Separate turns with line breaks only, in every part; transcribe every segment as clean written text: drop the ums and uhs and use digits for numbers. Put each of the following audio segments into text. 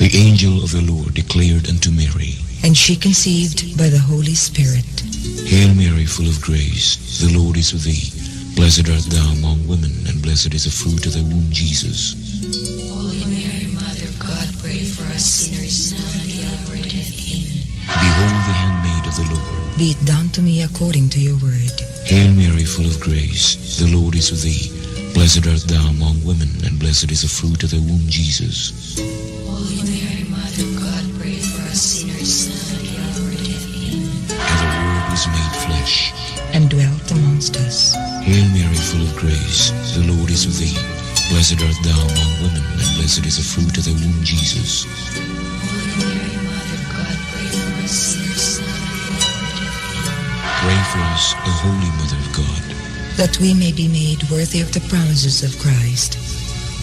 The angel of the Lord declared unto Mary,
and she conceived by the Holy Spirit.
Hail Mary, full of grace, the Lord is with thee. Blessed art thou among women, and blessed is the fruit of thy womb, Jesus.
Holy Mary, Mother of God, pray for us sinners, now and at the hour of our death. Amen.
Behold the handmaid of the Lord.
Be it done to me according to your word.
Hail Mary, full of grace, the Lord is with thee. Blessed art thou among women, and blessed is the fruit of thy womb, Jesus.
Holy Mary, Mother of God, pray for us sinners, now and at the hour of our death. Amen.
And the Word was made flesh,
and dwelt amongst us.
Hail Mary, full of grace, the Lord is with thee. Blessed art thou among women, and blessed is the fruit of thy womb, Jesus.
Holy Mary, Mother of God, pray for us sinners, now and at the hour of our death. Amen.
Pray for us, O Holy Mother of God,
that we may be made worthy of the promises of Christ.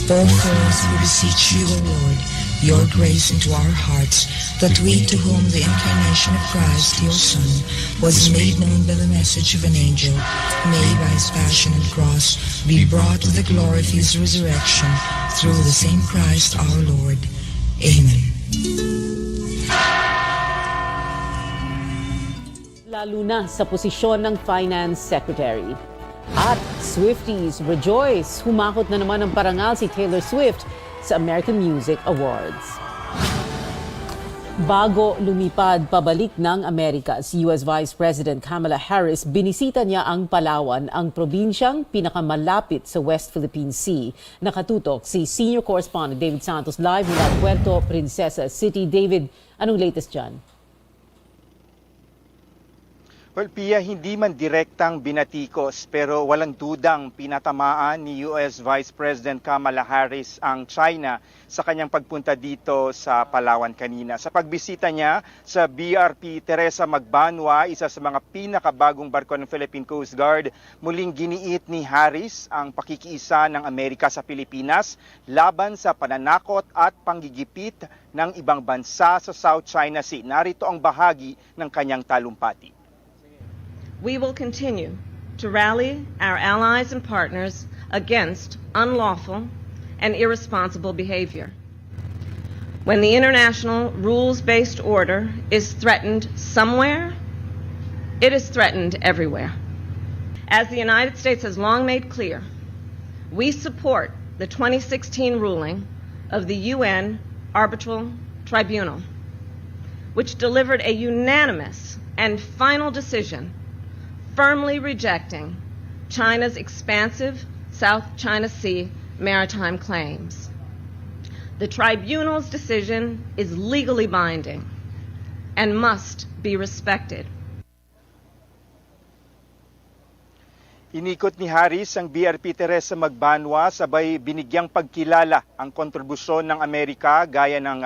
Pour forth, we beseech you, O Lord, your grace into our hearts, that we, to whom the incarnation of Christ, your Son, was made known by the message of an angel, may by his passion and cross be brought to the glory of his resurrection, through the same Christ our Lord. Amen.
Lalo na sa posisyon ng Finance Secretary. At Swifties rejoice! Humakot na naman ang parangal si Taylor Swift sa American Music Awards. Bago lumipad pabalik ng Amerika si US Vice President Kamala Harris, binisita niya ang Palawan, ang probinsyang pinakamalapit sa West Philippine Sea. Nakatutok si Senior Correspondent David Santos live mula Puerto Princesa City. David, anong latest dyan?
Well, Pia, hindi man direktang binatikos pero walang dudang pinatamaan ni US Vice President Kamala Harris ang China sa kanyang pagpunta dito sa Palawan kanina. Sa pagbisita niya sa BRP Teresa Magbanwa, isa sa mga pinakabagong barko ng Philippine Coast Guard, muling giniit ni Harris ang pakikiisa ng Amerika sa Pilipinas laban sa pananakot at panggigipit ng ibang bansa sa South China Sea. Narito ang bahagi ng kanyang talumpati.
We will continue to rally our allies and partners against unlawful and irresponsible behavior. When the international rules-based order is threatened somewhere, it is threatened everywhere. As the United States has long made clear, we support the 2016 ruling of the UN Arbitral Tribunal, which delivered a unanimous and final decision firmly rejecting China's expansive South China Sea maritime claims. The tribunal's decision is legally binding and must be respected.
Inikot ni Harris ang BRP Teresa Magbanwa, sabay binigyang pagkilala ang kontribusyon ng Amerika gaya ng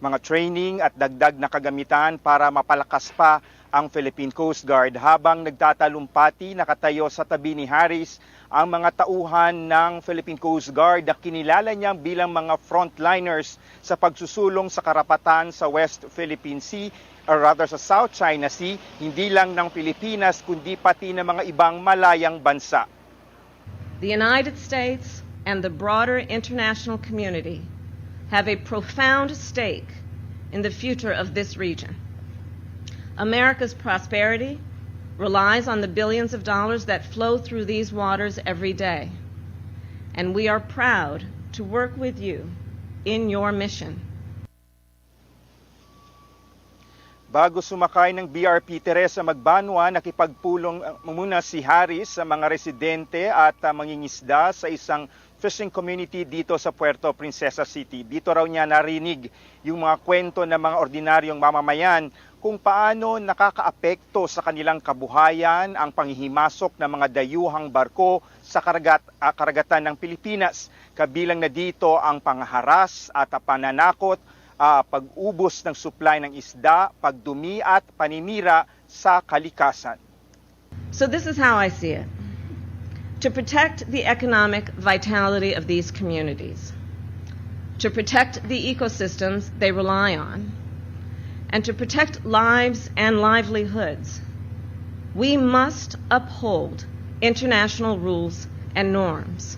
mga training at dagdag na kagamitan para mapalakas pa ang Philippine Coast Guard. Habang nagtatalumpati, nakatayo sa tabi ni Harris ang mga tauhan ng Philippine Coast Guard na kinilala niya bilang mga frontliners sa pagsusulong sa karapatan sa West Philippine Sea, or rather sa South China Sea, hindi lang ng Pilipinas kundi pati ng mga ibang malayang bansa.
The United States and the broader international community have a profound stake in the future of this region. America's prosperity relies on the billions of dollars that flow through these waters every day. And we are proud to work with you in your mission.
Bago sumakay ng BRP Teresa Magbanwa, nakipagpulong muna si Harris sa mga residente at mangingisda sa isang fishing community dito sa Puerto Princesa City. Dito raw niya narinig yung mga kwento ng mga ordinaryong mamamayan kung paano nakakaapekto sa kanilang kabuhayan ang panghihimasok ng mga dayuhang barko sa karagatan ng Pilipinas. Kabilang na dito ang pangharas at pananakot, pag-ubos ng supply ng isda, pagdumi at paninira sa kalikasan.
So this is how I see it. To protect the economic vitality of these communities, to protect the ecosystems they rely on, and to protect lives and livelihoods, we must uphold international rules and norms.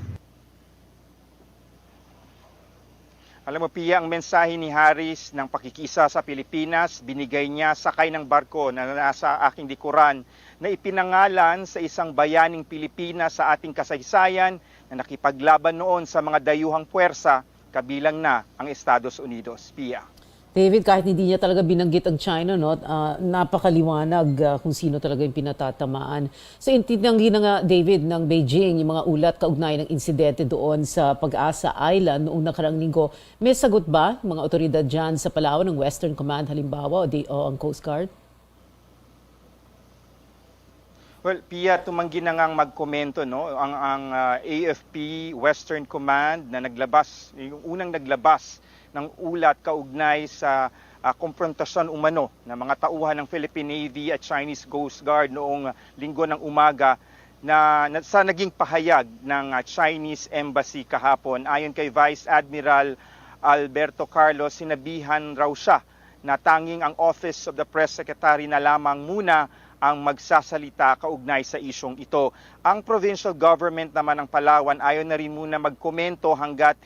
Alam mo, Pia, ang mensahe ni Harris ng pakikisa sa Pilipinas, binigay niya sakay ng barko na nasa aking likuran na ipinangalan sa isang bayaning Pilipinas sa ating kasaysayan na nakipaglaban noon sa mga dayuhang puwersa, kabilang na ang Estados Unidos. Pia.
David, kahit hindi niya talaga binanggit ang China, no, napakaliwanag kung sino talaga yung pinatatamaan. So intinanggi na nga, David, ng Beijing yung mga ulat kaugnay ng insidente doon sa Pag-asa Island noong nakarang linggo. May sagot ba mga otoridad dyan sa Palawan ng Western Command halimbawa o ang Coast Guard?
Well, Pia, tumanggi na ngang magkomento, no? Ang AFP Western Command na naglabas, yung unang naglabas ng ulat kaugnay sa komprontasyon umano ng mga tauhan ng Philippine Navy at Chinese Coast Guard noong linggo ng umaga na sa naging pahayag ng Chinese Embassy kahapon. Ayon kay Vice Admiral Alberto Carlos, sinabihan raw siya na tanging ang Office of the Press Secretary na lamang muna ang magsasalita kaugnay sa isyong ito. Ang provincial government naman ng Palawan ayaw na rin muna magkomento hanggat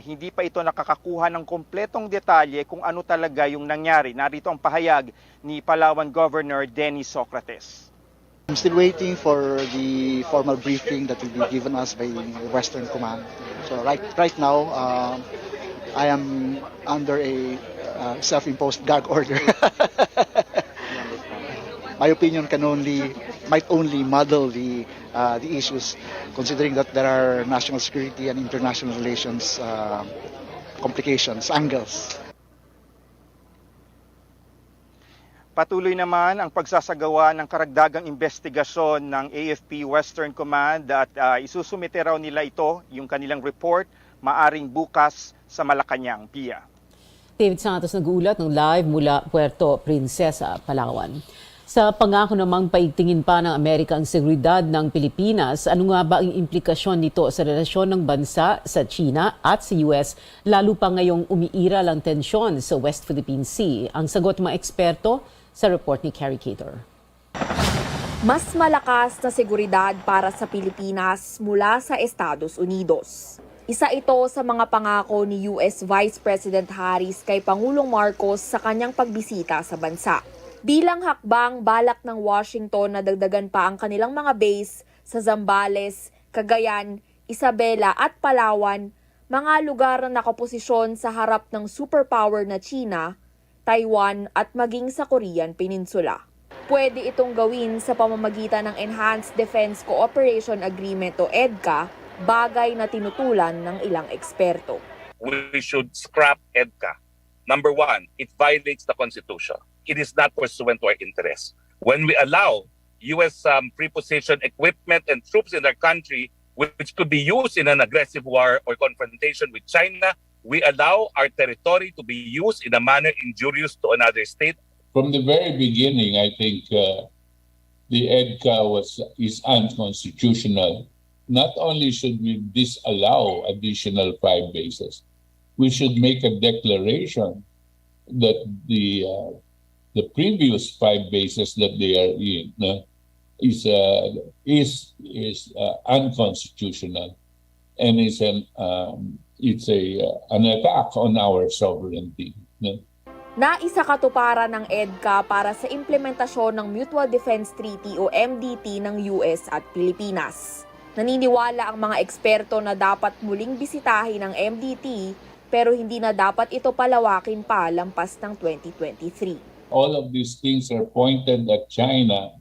hindi pa ito nakakakuha ng kompletong detalye kung ano talaga yung nangyari. Narito ang pahayag ni Palawan Governor Denny Socrates.
I'm still waiting for the formal briefing that will be given us by the Western Command. So right now, I am under a self-imposed gag order. My opinion might only muddle the issues, considering that there are national security and international relations complications, angles.
Patuloy naman ang pagsasagawa ng karagdagang investigasyon ng AFP Western Command at isusumite raw nila ito, yung kanilang report, maaring bukas sa Malacanang, Pia.
David Santos nag-uulat ng live mula Puerto Princesa, Palawan. Sa pangako namang paigtingin pa ng Amerika ang seguridad ng Pilipinas, ano nga ba ang implikasyon nito sa relasyon ng bansa sa China at sa US, lalo pa ngayong umiiral ang tensyon sa West Philippine Sea? Ang sagot ng mga eksperto sa report ni Carrie Cater.
Mas malakas na seguridad para sa Pilipinas mula sa Estados Unidos. Isa ito sa mga pangako ni US Vice President Harris kay Pangulong Marcos sa kanyang pagbisita sa bansa. Bilang hakbang, balak ng Washington na dagdagan pa ang kanilang mga base sa Zambales, Cagayan, Isabela at Palawan, mga lugar na nakaposisyon sa harap ng superpower na China, Taiwan at maging sa Korean Peninsula. Pwede itong gawin sa pamamagitan ng Enhanced Defense Cooperation Agreement o EDCA, bagay na tinutulan ng ilang eksperto.
We should scrap EDCA. Number one, it violates the Constitution. It is not pursuant to our interests. When we allow U.S. preposition equipment and troops in our country, which could be used in an aggressive war or confrontation with China, we allow our territory to be used in a manner injurious to another state.
From the very beginning, I think the EDCA is unconstitutional. Not only should we disallow additional 5 bases, we should make a declaration that the previous 5 bases that they are in is unconstitutional and is an attack on our sovereignty.
Naisakatuparan ng EDCA para sa implementasyon ng Mutual Defense Treaty o MDT ng US at Pilipinas. Naniniwala ang mga eksperto na dapat muling bisitahin ang MDT pero hindi na dapat ito palawakin pa lampas ng 2023.
All of these things are pointed at China,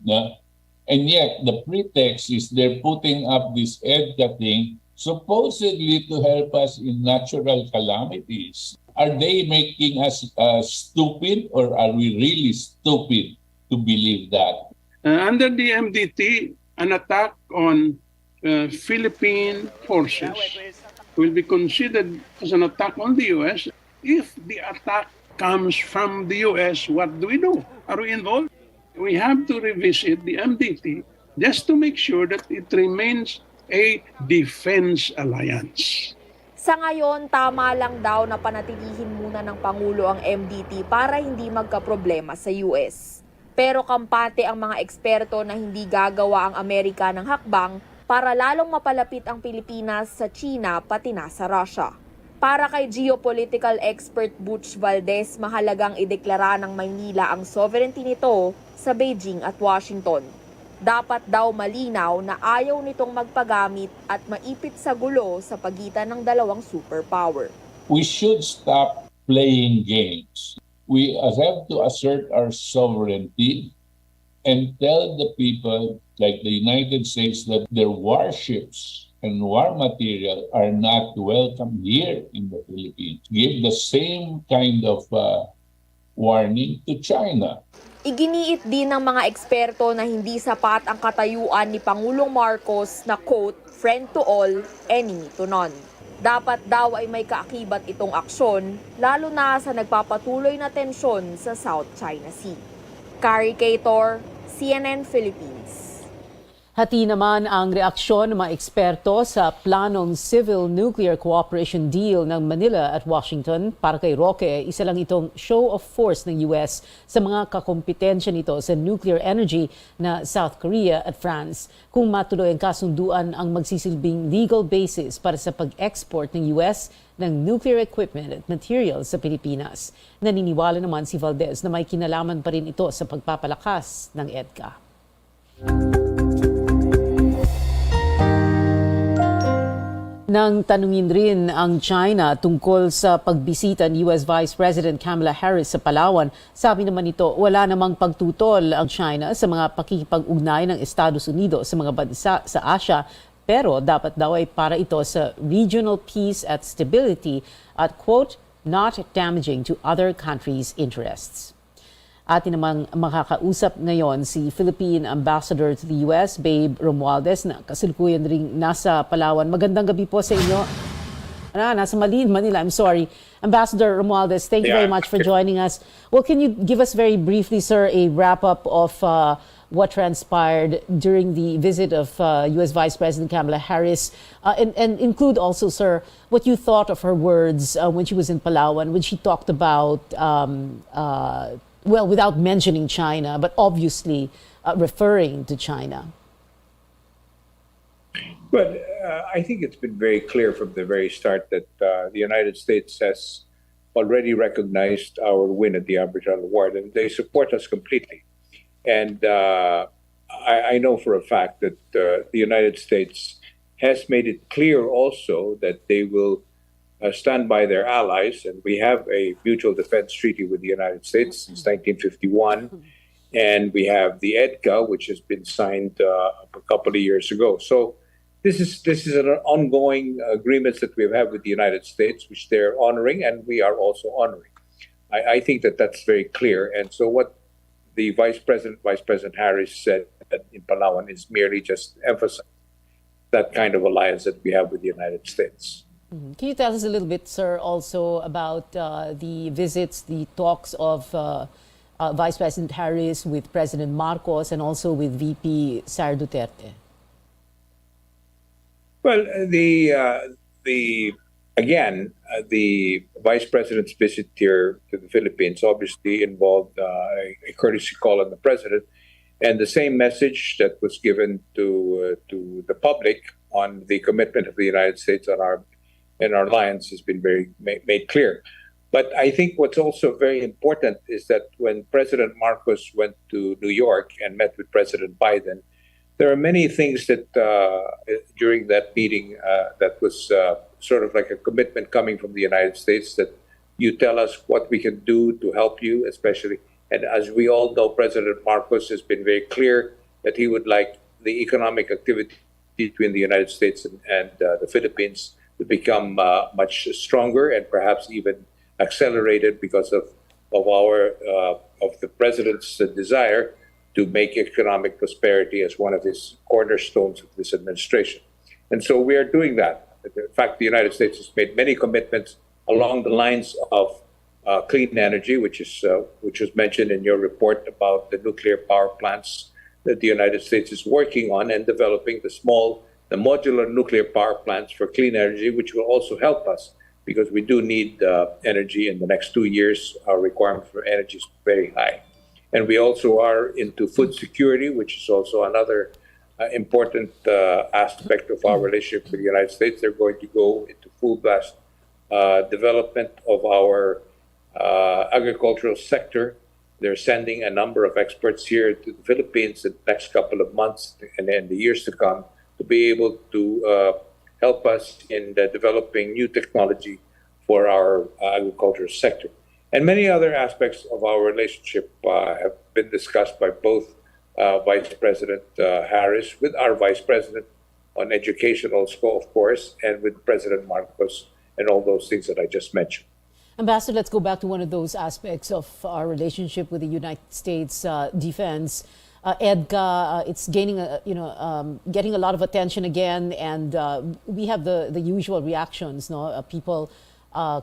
and yet the pretext is they're putting up this EDCA thing supposedly to help us in natural calamities. Are they making us stupid, or are we really stupid to believe that?
Under the MDT, an attack on Philippine forces will be considered as an attack on the U.S. If the attack comes from the U.S., what do? Are we involved? We have to revisit the MDT just to make sure that it remains a defense alliance.
Sa ngayon, tama lang daw na panatilihin muna ng Pangulo ang MDT para hindi magkaproblema sa US. Pero kampante ang mga eksperto na hindi gagawa ang Amerika ng hakbang para lalong mapalapit ang Pilipinas sa China pati na sa Russia. Para kay geopolitical expert Butch Valdez, mahalagang ideklara ng Maynila ang sovereignty nito sa Beijing at Washington. Dapat daw malinaw na ayaw nitong magpagamit at maipit sa gulo sa pagitan ng dalawang superpower.
We should stop playing games. We have to assert our sovereignty and tell the people like the United States that their warships and war material are not welcome here in the Philippines. Give the same kind of warning to China.
Iginiit din ng mga eksperto na hindi sapat ang katayuan ni Pangulong Marcos na quote, friend to all, enemy to none. Dapat daw ay may kaakibat itong aksyon, lalo na sa nagpapatuloy na tensyon sa South China Sea. Carrie Cator, CNN Philippines.
Hati naman ang reaksyon ng mga eksperto sa planong civil nuclear cooperation deal ng Manila at Washington. Para kay Roque, isa lang itong show of force ng US sa mga kakompetensya nito sa nuclear energy na South Korea at France. Kung matuloy ang kasunduan ang magsisilbing legal basis para sa pag-export ng US ng nuclear equipment at materials sa Pilipinas. Naniniwala naman si Valdez na may kinalaman pa rin ito sa pagpapalakas ng EDCA. Nang tanungin rin ang China tungkol sa pagbisita ni US Vice President Kamala Harris sa Palawan, sabi naman nito wala namang pagtutol ang China sa mga pakikipag-ugnay ng Estados Unidos sa mga bansa sa Asia, pero dapat daw ay para ito sa regional peace at stability at quote, not damaging to other countries' interests. Atin namang makakausap ngayon si Philippine Ambassador to the US, Babe Romualdez, na kasalukuyan ring nasa Palawan. Magandang gabi po sa inyo. Nasa Manila, I'm sorry. Ambassador Romualdez, thank you very much for joining us. Well, can you give us very briefly, sir, a wrap-up of what transpired during the visit of US Vice President Kamala Harris, and include also, sir, what you thought of her words when she was in Palawan, when she talked about well, without mentioning China, but obviously referring to China?
Well, I think it's been very clear from the very start that the United States has already recognized our win at the Arbitral Award, and they support us completely. And I know for a fact that the United States has made it clear also that they will stand by their allies, and we have a mutual defense treaty with the United States since 1951, and we have the EDCA, which has been signed a couple of years ago. So this is an ongoing agreements that we have with the United States, which they're honoring, and we are also honoring. I think that that's very clear, and so what the Vice President Harris said in Palawan is merely just emphasizing that kind of alliance that we have with the United States.
Can you tell us a little bit, sir, also about the visits, the talks of Vice President Harris with President Marcos and also with VP Sara Duterte? Well,
the Vice President's visit here to the Philippines obviously involved a courtesy call on the President, and the same message that was given to the public on the commitment of the United States on our alliance has been very made clear. But I think what's also very important is that when President Marcos went to New York and met with President Biden, there are many things that during that meeting that was sort of like a commitment coming from the United States that you tell us what we can do to help you, especially. And as we all know, President Marcos has been very clear that he would like the economic activity between the United States and the Philippines to become much stronger and perhaps even accelerated because of the president's desire to make economic prosperity as one of his cornerstones of this administration. And so we are doing that. In fact, the United States has made many commitments along the lines of clean energy, which was mentioned in your report about the nuclear power plants that the United States is working on and developing the modular nuclear power plants for clean energy, which will also help us because we do need energy in the next 2 years. Our requirement for energy is very high. And we also are into food security, which is also another important aspect of our relationship with the United States. They're going to go into full-blast development of our agricultural sector. They're sending a number of experts here to the Philippines in the next couple of months and in the years to come to be able to help us in developing new technology for our agricultural sector. And many other aspects of our relationship have been discussed by both Vice President Harris with our Vice President on education also, of course, and with President Marcos and all those things that I just mentioned.
Ambassador, let's go back to one of those aspects of our relationship with the United States defense. EDCA, it's gaining, getting a lot of attention again, and we have the usual reactions. No, people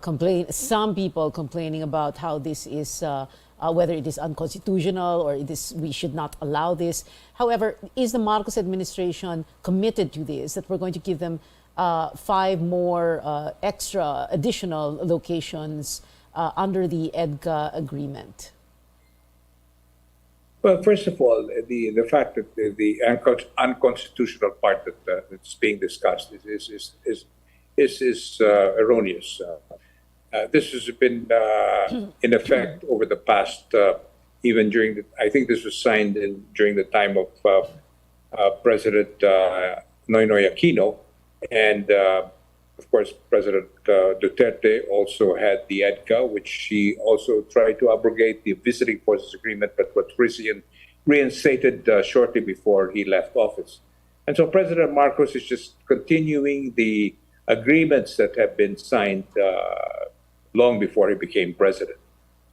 complain. Some people complaining about how this is, whether it is unconstitutional or we should not allow this. However, is the Marcos administration committed to this? That we're going to give them 5 more extra additional locations under the EDCA agreement?
Well, first of all, the fact that the unconstitutional part that's being discussed is erroneous. This has been in effect over the past, even during I think this was signed during the time of President Noynoy Aquino, and of course President Duterte also had the EDCA, which she also tried to abrogate the visiting forces agreement, but was reinstated shortly before he left office. And so President Marcos is just continuing the agreements that have been signed long before he became president.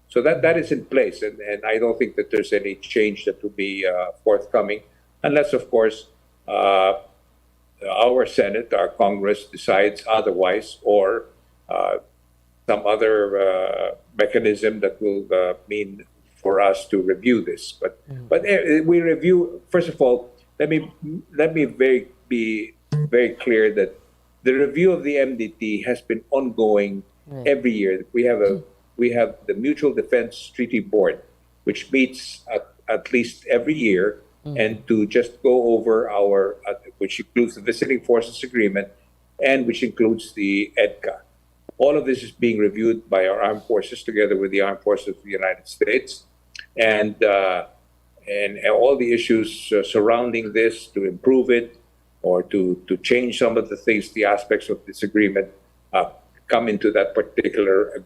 So that is in place, and I don't think that there's any change that will be forthcoming, unless, of course, our Senate, our Congress decides otherwise, or some other mechanism that will mean for us to review this. But we review. First of all, let me be very clear that the review of the MDT has been ongoing every year. We have the Mutual Defense Treaty Board, which meets at least every year, and to just go over our, which includes the Visiting Forces Agreement, and which includes the EDCA. All of this is being reviewed by our armed forces together with the armed forces of the United States, and all the issues surrounding this to improve it or to change some of the things, the aspects of this agreement, come into that particular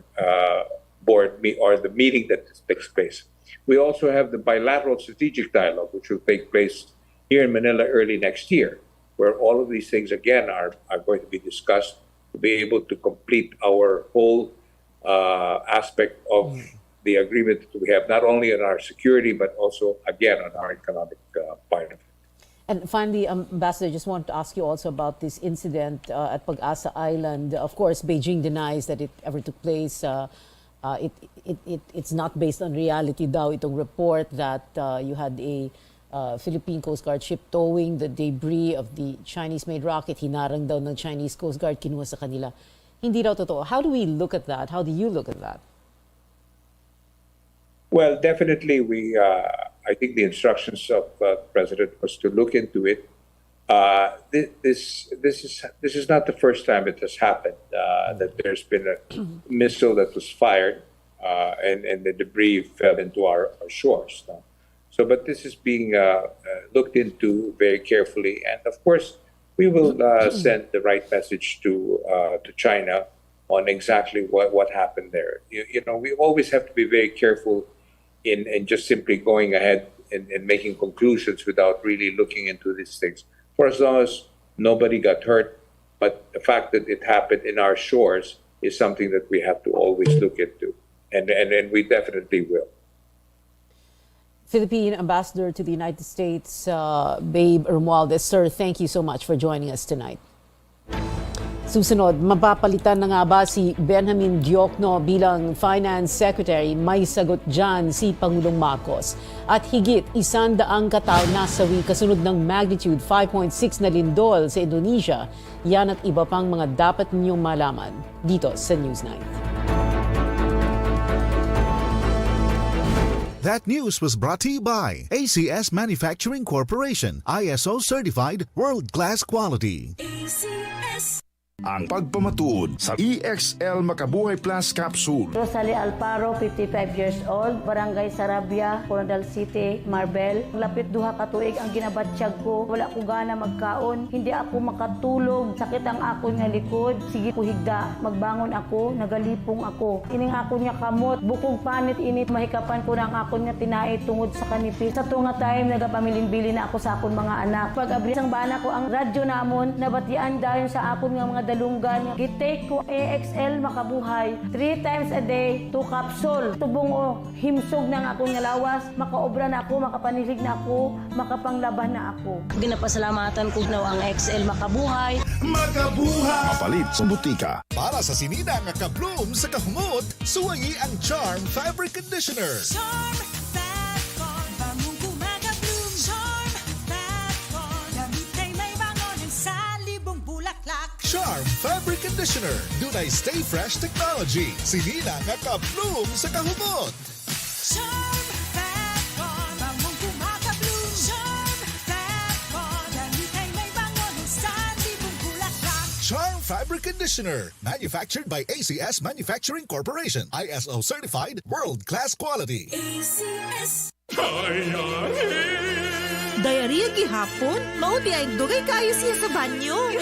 board or the meeting that takes place. We also have the bilateral strategic dialogue, which will take place here in Manila early next year, where all of these things again are going to be discussed to be able to complete our whole aspect of the agreement that we have, not only on our security, but also, again, on our economic part of it.
And finally, Ambassador, I just want to ask you also about this incident at Pag-asa Island. Of course, Beijing denies that it ever took place. It's not based on reality daw itong report that you had a Philippine Coast Guard ship towing the debris of the Chinese-made rocket. Hinarang daw ng Chinese Coast Guard, kinuha sa kanila. Hindi daw totoo. How do we look at that? How do you look at that?
Well, definitely I think the instructions of the President was to look into it. This is not the first time it has happened, that there's been a missile that was fired and the debris fell into our shores. So, but this is being looked into very carefully, and of course, we will send the right message to China on exactly what happened there. You know, we always have to be very careful in just simply going ahead and making conclusions without really looking into these things. For as long as nobody got hurt, but the fact that it happened in our shores is something that we have to always look into, and we definitely will.
Philippine Ambassador to the United States, Babe Romualdez. Sir, thank you so much for joining us tonight. Susunod, mapapalitan na nga ba si Benjamin Diokno bilang Finance Secretary? May sagot dyan si Pangulong Marcos. At higit 100 katao nasawi kasunod ng magnitude 5.6 na lindol sa Indonesia. Yan at iba pang mga dapat ninyong malaman dito sa Newsnight.
That news was brought to you by ACS Manufacturing Corporation, ISO certified, world-class quality.
ACS.
ang pagpamatuod sa EXL Makabuhay Plus Capsule.
Rosalie Alparo, 55 years old, Barangay Sarabia, Coronadal City, Marbel. Lapit duha ka tuig ang ginabatsyag ko. Wala ko gana magkaon. Hindi ako makatulog. Sakit ang akon nga likod. Sige ko higda. Magbangon ako, nagalipong ako. Ining akon nga kamot. Bukog panit init. Mahikapan ko na ang akon nga tinai tungod sa kanipis. Sa tunga time, nagapamilin-bili na ako sa akon mga anak. Pag abri ang bana ko ang radyo namon, nabatian dayon sa akon nga mga dalunggan. Gitake ko EXL Makabuhay 3 times a day, 2 capsule. Tubong himsog na akong nga lawas, makaobra na ako, makapanilig na ako, makapanglaban na ako.
Ginapasalamatan ko na ang EXL Makabuhay.
Makabuhay! Mapalit sa butika. Para sa sinina nga ka-bloom sa kahumot, suwayi ang Charm Fabric Conditioner.
Charm Fat Con, bangong kumaka-bloom. Charm Fat Con, damit ay may bangon sa libong bulaklak.
Charm Fabric Conditioner. Dunay Stay Fresh Technology. Sinina nga ka-bloom sa kahumot.
Charm Fat Con, bangong kumaka-bloom. Charm Fat Con, damit ay may bangon sa libong bulaklak.
Charm Fabric Conditioner. Manufactured by ACS Manufacturing Corporation. ISO certified, world-class quality.
ACS.
Diarrhea gihapon? Mauti ay dugay kayo siya sa banyo.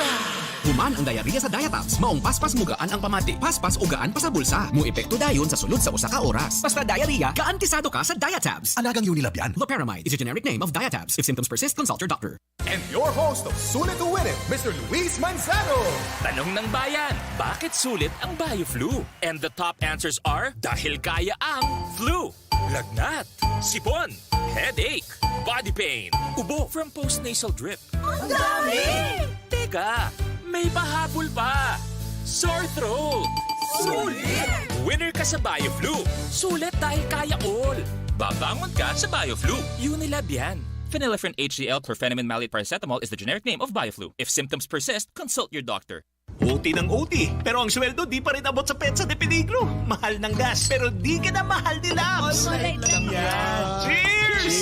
Human ang diarrhea sa Diatabs. Maong paspas mugaan ang pamati. Paspas ugaan pa sa bulsa. Mo epekto dayon sa sulod sa usa ka oras. Basta diarrhea, garantisado ka sa Diatabs. Alagang Unilab yan. Loperamide is a generic name of Diatabs. If symptoms persist, consult your doctor.
And your host of Sulit to Win It, Mr. Luis Manzano.
Tanong ng bayan, bakit sulit ang BioFlu? And the top answers are, dahil kaya ang flu, lagnat, sipon, headache, body pain, ubo from postnasal drip.
Ang dami!
Teka, may pahabol pa. Sore throat. Sulit! Winner ka sa BioFlu. Sulit dahil kaya all. Babangon ka sa BioFlu. Unilab yan. Phenylephrine HCl chlorpheniramine maleate paracetamol is the generic name of BioFlu. If symptoms persist, consult your doctor.
OT ng OT, pero ang sweldo di pa rin abot sa petsa de peligro. Mahal ng gas, pero di ka na mahal ni Labs. Cheers!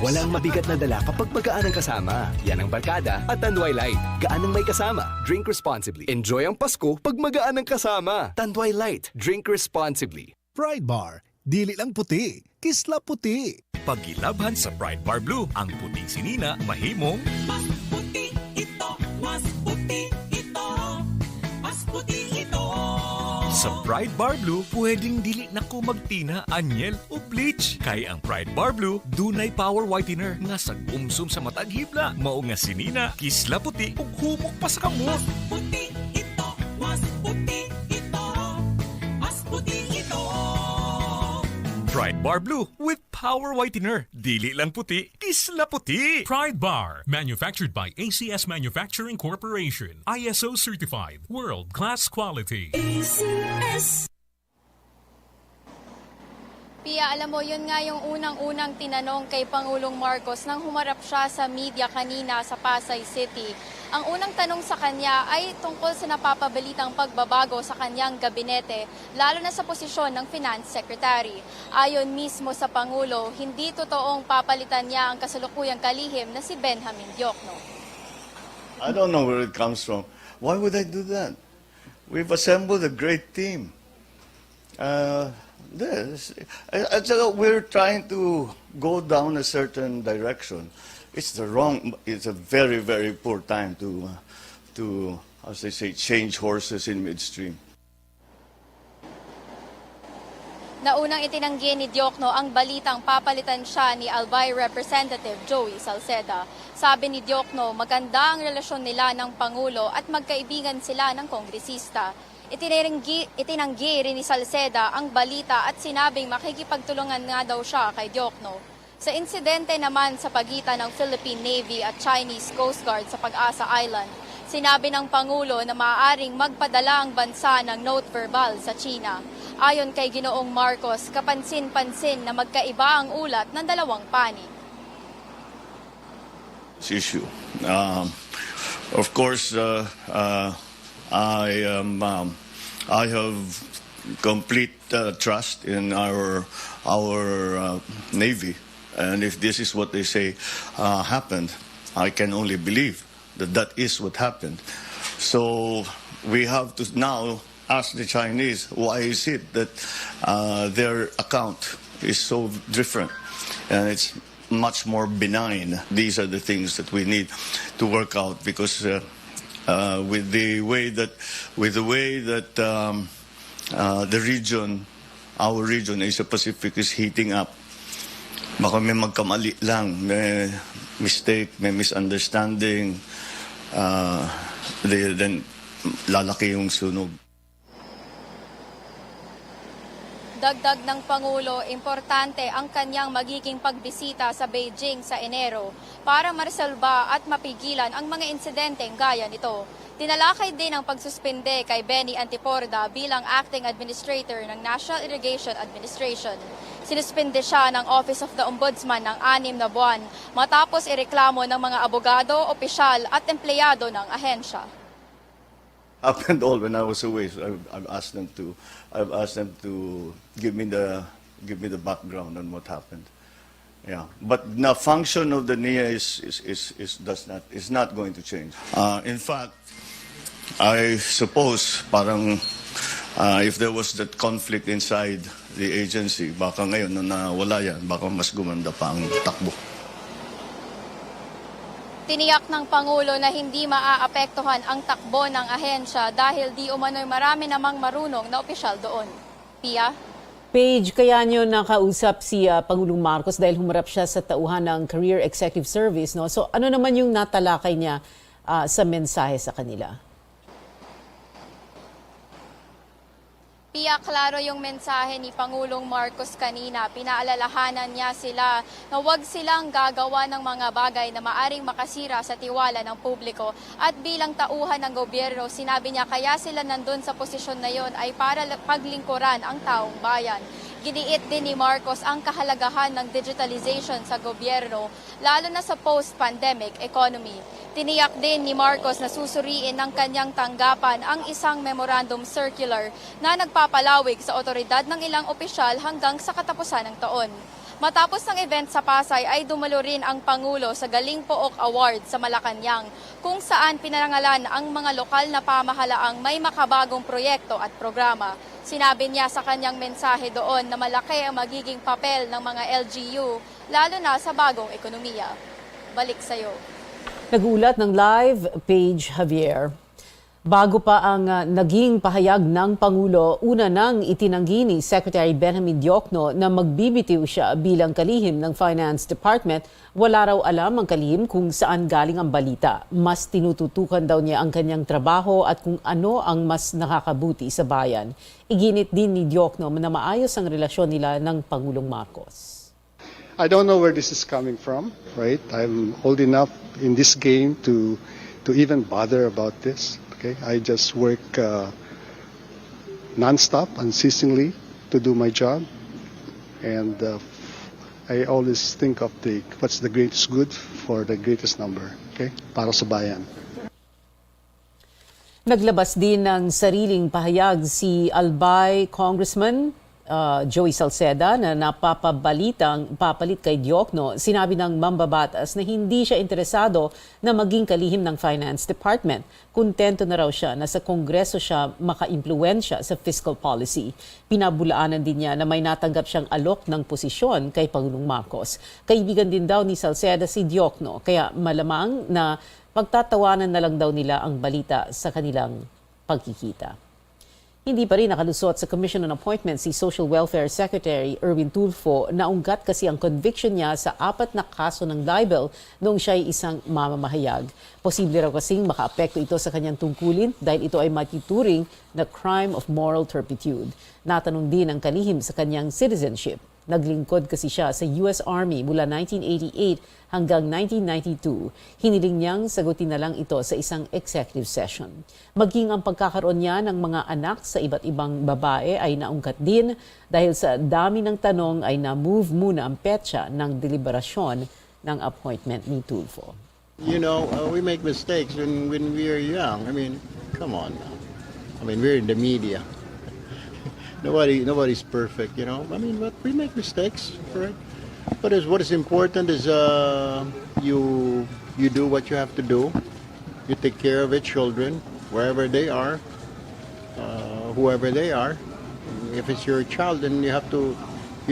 Walang mabigat na dala kapag magaan ang kasama. Yan ang barkada at Tanduay Light. Gaan ang may kasama. Drink responsibly. Enjoy ang Pasko pag magaan ang kasama. Tanduay Light. Drink responsibly.
Pride Bar. Dili lang puti. Kisla puti.
Pagilabhan sa Pride Bar Blue, ang puting sinina mahimong
Mas puti ito, mas puti ito, mas puti ito.
sa Pride Bar Blue, pwedeng dili na ko magtina, anyel o bleach. Kaya ang Pride Bar Blue, dunay power whitener nga sagumsum sa matag hibla, mao nga sinina, kisla puti ug humok pa sa kamot.
Mas puti ito, mas puti ito, mas puti ito.
Pride Bar Blue with power whitener. Dili lang puti, kisla puti.
Pride Bar, manufactured by ACS Manufacturing Corporation. ISO certified, world-class quality.
ACS.
Pia, alam mo, yun nga yung unang-unang tinanong kay Pangulong Marcos nang humarap siya sa media kanina sa Pasay City. Ang unang tanong sa kanya ay tungkol sa napapabalitang pagbabago sa kanyang gabinete, lalo na sa posisyon ng Finance Secretary. Ayon mismo sa Pangulo, hindi totoong papalitan niya ang kasalukuyang kalihim na si Benjamin Diokno.
I don't know where it comes from. Why would I do that? We've assembled a great team. We're trying to go down a certain direction. It's a very, very poor time to as they say, change horses in midstream.
Naunang itinanggi ni Diokno ang balitang papalitan siya ni Albay Representative Joey Salceda. Sabi ni Diokno, maganda ang relasyon nila ng Pangulo at magkaibigan sila ng kongresista. Itinanggi rin ni Salceda ang balita at sinabing makikipagtulungan nga daw siya kay Diokno. Sa insidente naman sa pagitan ng Philippine Navy at Chinese Coast Guard sa Pag-asa Island, sinabi ng Pangulo na maaaring magpadala ang bansa ng note verbal sa China. Ayon kay Ginoong Marcos, kapansin-pansin na magkaiba ang ulat ng dalawang panig.
Issue. Of course, I have complete trust in our Navy. And if this is what they say happened, I can only believe that is what happened. So we have to now ask the Chinese, why is it that their account is so different and it's much more benign? These are the things that we need to work out, because with the way that the region, our region, Asia Pacific, is heating up, baka may magkamali lang, may mistake, may misunderstanding, then lalaki yung sunog.
Dagdag ng Pangulo, importante ang kanyang magiging pagbisita sa Beijing sa Enero para maresolba at mapigilan ang mga insidenteng gaya nito. Tinalakay din ang pagsuspende kay Benny Antiporda bilang Acting Administrator ng National Irrigation Administration. Sinuspende siya ng Office of the Ombudsman ng 6 na buwan matapos ireklamo ng mga abogado, opisyal at empleyado ng ahensya.
Happened all when I was away. So I've asked them to give me the background on what happened. Yeah, but the function of the NIA is not going to change. In fact, I suppose parang if there was that conflict inside the agency, baka ngayon na wala yan, baka mas gumanda pa ang takbo.
Tiniyak ng Pangulo na hindi maaapektuhan ang takbo ng ahensya dahil di umano'y marami namang marunong na opisyal doon. Pia?
Paige, kaya nyo nakausap si Pangulong Marcos dahil humarap siya sa tauhan ng Career Executive Service, no? So ano naman yung natalakay niya sa mensahe sa kanila?
Pia, klaro yung mensahe ni Pangulong Marcos kanina. Pinaalalahanan niya sila na huwag silang gagawa ng mga bagay na maaring makasira sa tiwala ng publiko. At bilang tauhan ng gobyerno, sinabi niya kaya sila nandun sa posisyon na yon ay para paglingkuran ang taong bayan. Giniit din ni Marcos ang kahalagahan ng digitalization sa gobyerno, lalo na sa post-pandemic economy. Tiniyak din ni Marcos na susuriin ng kanyang tanggapan ang isang memorandum circular na nagpapalawig sa otoridad ng ilang opisyal hanggang sa katapusan ng taon. Matapos ng event sa Pasay ay dumalo rin ang Pangulo sa Galing Pook Award sa Malacanang, kung saan pinarangalan ang mga lokal na pamahalaang may makabagong proyekto at programa. Sinabi niya sa kanyang mensahe doon na malaki ang magiging papel ng mga LGU, lalo na sa bagong ekonomiya. Balik sa'yo.
Nagulat ng live, Paige Javier. Bago pa ang naging pahayag ng Pangulo, una nang itinanggi ni Secretary Benjamin Diokno na magbibitiw siya bilang kalihim ng Finance Department. Wala raw alam ang kalihim kung saan galing ang balita. Mas tinututukan daw niya ang kanyang trabaho at kung ano ang mas nakakabuti sa bayan. Iginit din ni Diokno na maayos ang relasyon nila ng Pangulong Marcos.
I don't know where this is coming from, right? I'm old enough in this game to even bother about this. Okay, I just work non-stop, unceasingly to do my job, and I always think of what's the greatest good for the greatest number. Okay, para sa bayan.
Naglabas din ng sariling pahayag si Albay Congressman Joey Salceda na napapabalitang papalit kay Diokno. Sinabi ng mambabatas na hindi siya interesado na maging kalihim ng Finance Department. Kontento na raw siya na sa Kongreso siya maka-impluwensya sa fiscal policy. Pinabulaanan din niya na may natanggap siyang alok ng posisyon kay Pangulong Marcos. Kaibigan din daw ni Salceda si Diokno, kaya malamang na pagtatawanan na lang daw nila ang balita sa kanilang pagkikita. Hindi pa rin nakalusot sa Commission on Appointments si Social Welfare Secretary Erwin Tulfo. Naunggat kasi ang conviction niya sa 4 na kaso ng libel noong siya ay isang mamamahayag. Posible raw kasing makaapekto ito sa kanyang tungkulin dahil ito ay matituring na crime of moral turpitude. Natanong din ang kalihim sa kanyang citizenship. Naglingkod kasi siya sa US Army mula 1988 hanggang 1992. Hiniling niyang sagutin na lang ito sa isang executive session. Maging ang pagkakaroon niya ng mga anak sa iba't ibang babae ay naungkat din dahil sa dami ng tanong ay na-move muna ang petsa ng deliberasyon ng appointment ni Tulfo.
You know, we make mistakes when we are young. I mean, come on now. I mean, we're in the media. Nobody's perfect, you know. I mean, but we make mistakes, right? But what is important is you do what you have to do. You take care of your children. wherever they are, whoever they are. If it's your child, then you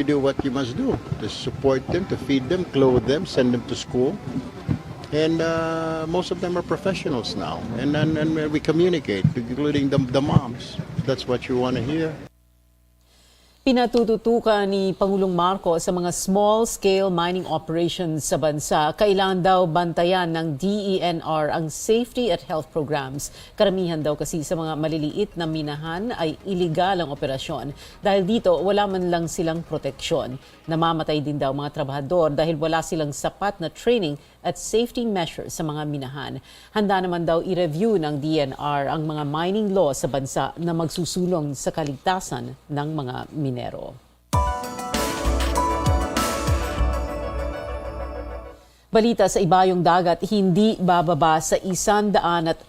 do what you must do to support them, to feed them, clothe them, send them to school. And most of them are professionals now. And we communicate, including the moms. That's what you want to hear.
Pinatututukan ni Pangulong Marcos sa mga small-scale mining operations sa bansa. Kailangan daw bantayan ng DENR ang safety at health programs. Karamihan daw kasi sa mga maliliit na minahan ay iligal ang operasyon. Dahil dito, wala man lang silang proteksyon. Namamatay din daw mga trabahador dahil wala silang sapat na training at safety measures sa mga minahan. Handa naman daw i-review ng DENR ang mga mining law sa bansa na magsusulong sa kaligtasan ng mga minero. Balita sa ibayong dagat, hindi bababa sa 162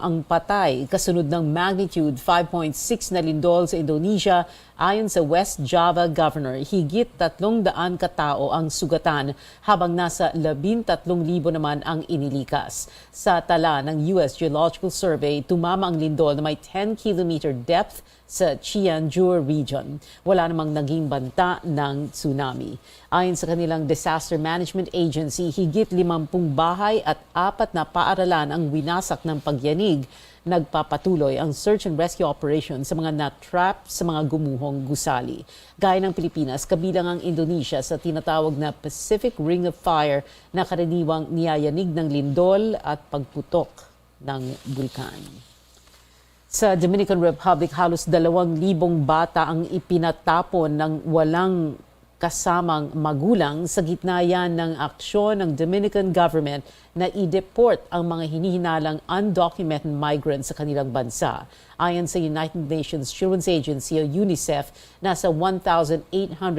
ang patay kasunod ng magnitude 5.6 na lindol sa Indonesia. Ayon sa West Java Governor, higit 300 katao ang sugatan habang nasa 13,000 naman ang inilikas. Sa tala ng US Geological Survey, tumama ang lindol na may 10-kilometer depth sa Cianjur region. Wala namang naging banta ng tsunami. Ayon sa kanilang Disaster Management Agency, higit 50 bahay at 4 na paaralan ang winasak ng pagyanig. Nagpapatuloy ang search and rescue operation sa mga na-trap sa mga gumuhong gusali. Gaya ng Pilipinas, kabilang ang Indonesia sa tinatawag na Pacific Ring of Fire na karaniwang niyayanig ng lindol at pagputok ng bulkan. Sa Dominican Republic, halos 2,000 bata ang ipinatapon ng walang kasamang magulang sa gitna yan ng aksyon ng Dominican government na i-deport ang mga hinihinalang undocumented migrants sa kanilang bansa. Ayon sa United Nations Children's Agency o UNICEF, nasa 1,800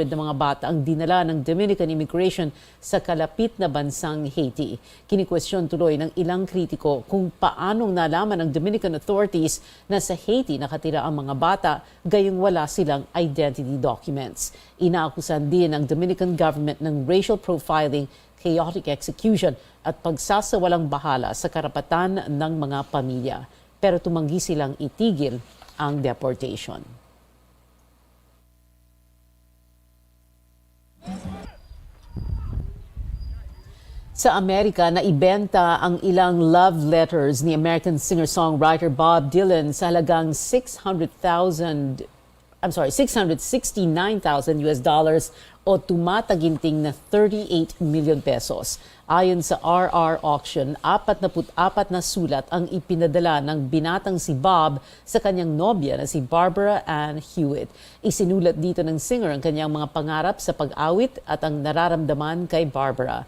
na mga bata ang dinala ng Dominican immigration sa kalapit na bansang Haiti. Kinikwestiyon tuloy ng ilang kritiko kung paanong nalaman ng Dominican authorities na sa Haiti nakatira ang mga bata gayong wala silang identity documents. Inaakusan din ng Dominican government ng racial profiling, chaotic execution at pagsasawalang bahala sa karapatan ng mga pamilya. Pero tumanggi silang itigil ang deportation. Sa Amerika, naibenta ang ilang love letters ni American singer-songwriter Bob Dylan sa halagang $669,000 o tumataginting na 38 million pesos. Ayon sa RR Auction, 44 na sulat ang ipinadala ng binatang si Bob sa kanyang nobya na si Barbara Ann Hewitt. Isinulat dito ng singer ang kanyang mga pangarap sa pag-awit at ang nararamdaman kay Barbara.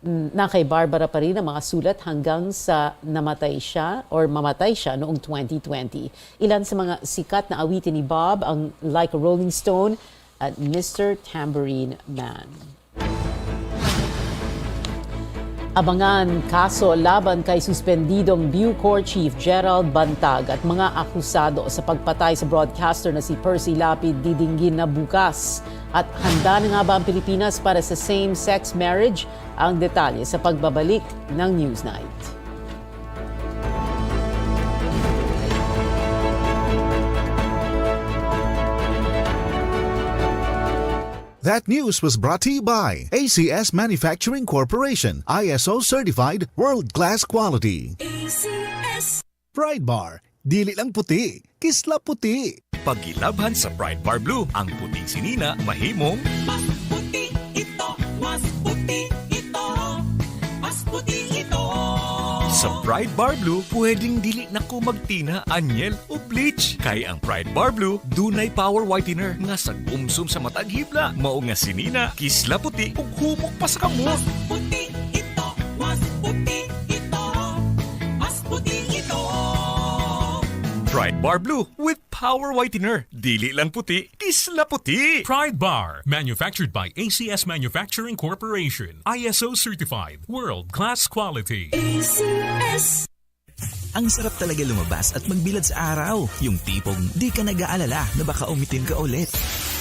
Na kay Barbara pa rin ang mga sulat hanggang sa mamatay siya noong 2020. Ilan sa mga sikat na awitin ni Bob ang Like a Rolling Stone at Mr. Tambourine Man. Abangan kaso laban kay suspendidong Bucor Chief Gerald Bantag at mga akusado sa pagpatay sa broadcaster na si Percy Lapid didinggin na bukas. At handa na nga ba ang Pilipinas para sa same-sex marriage? Ang detalye sa pagbabalik ng Newsnight.
That news was brought to you by ACS Manufacturing Corporation, ISO certified world-class quality.
ACS.
Pride Bar, dili lang puti, kisla puti.
Pagilabhan sa Pride Bar Blue, ang puting sinina mahimong
Mas puti ito, mas puti ito, mas puti ito.
Sa Pride Bar Blue, pwedeng dili na ko magtina, anyel o bleach. Kay ang Pride Bar Blue, dunay power whitener nga sagumsum sa matag hibla. Mao nga sinina, kisla puti ug humok pa sa kamot.
Mas puti ito, mas puti ito, mas puti ito.
Pride Bar Blue with power whitener. Dili lang puti, kisla puti.
Pride Bar, manufactured by ACS Manufacturing Corporation, ISO certified, world-class quality.
ACS.
Ang sarap talaga lumabas at magbilad sa araw. Yung tipong di ka nag-aalala na baka umitim ka ulit.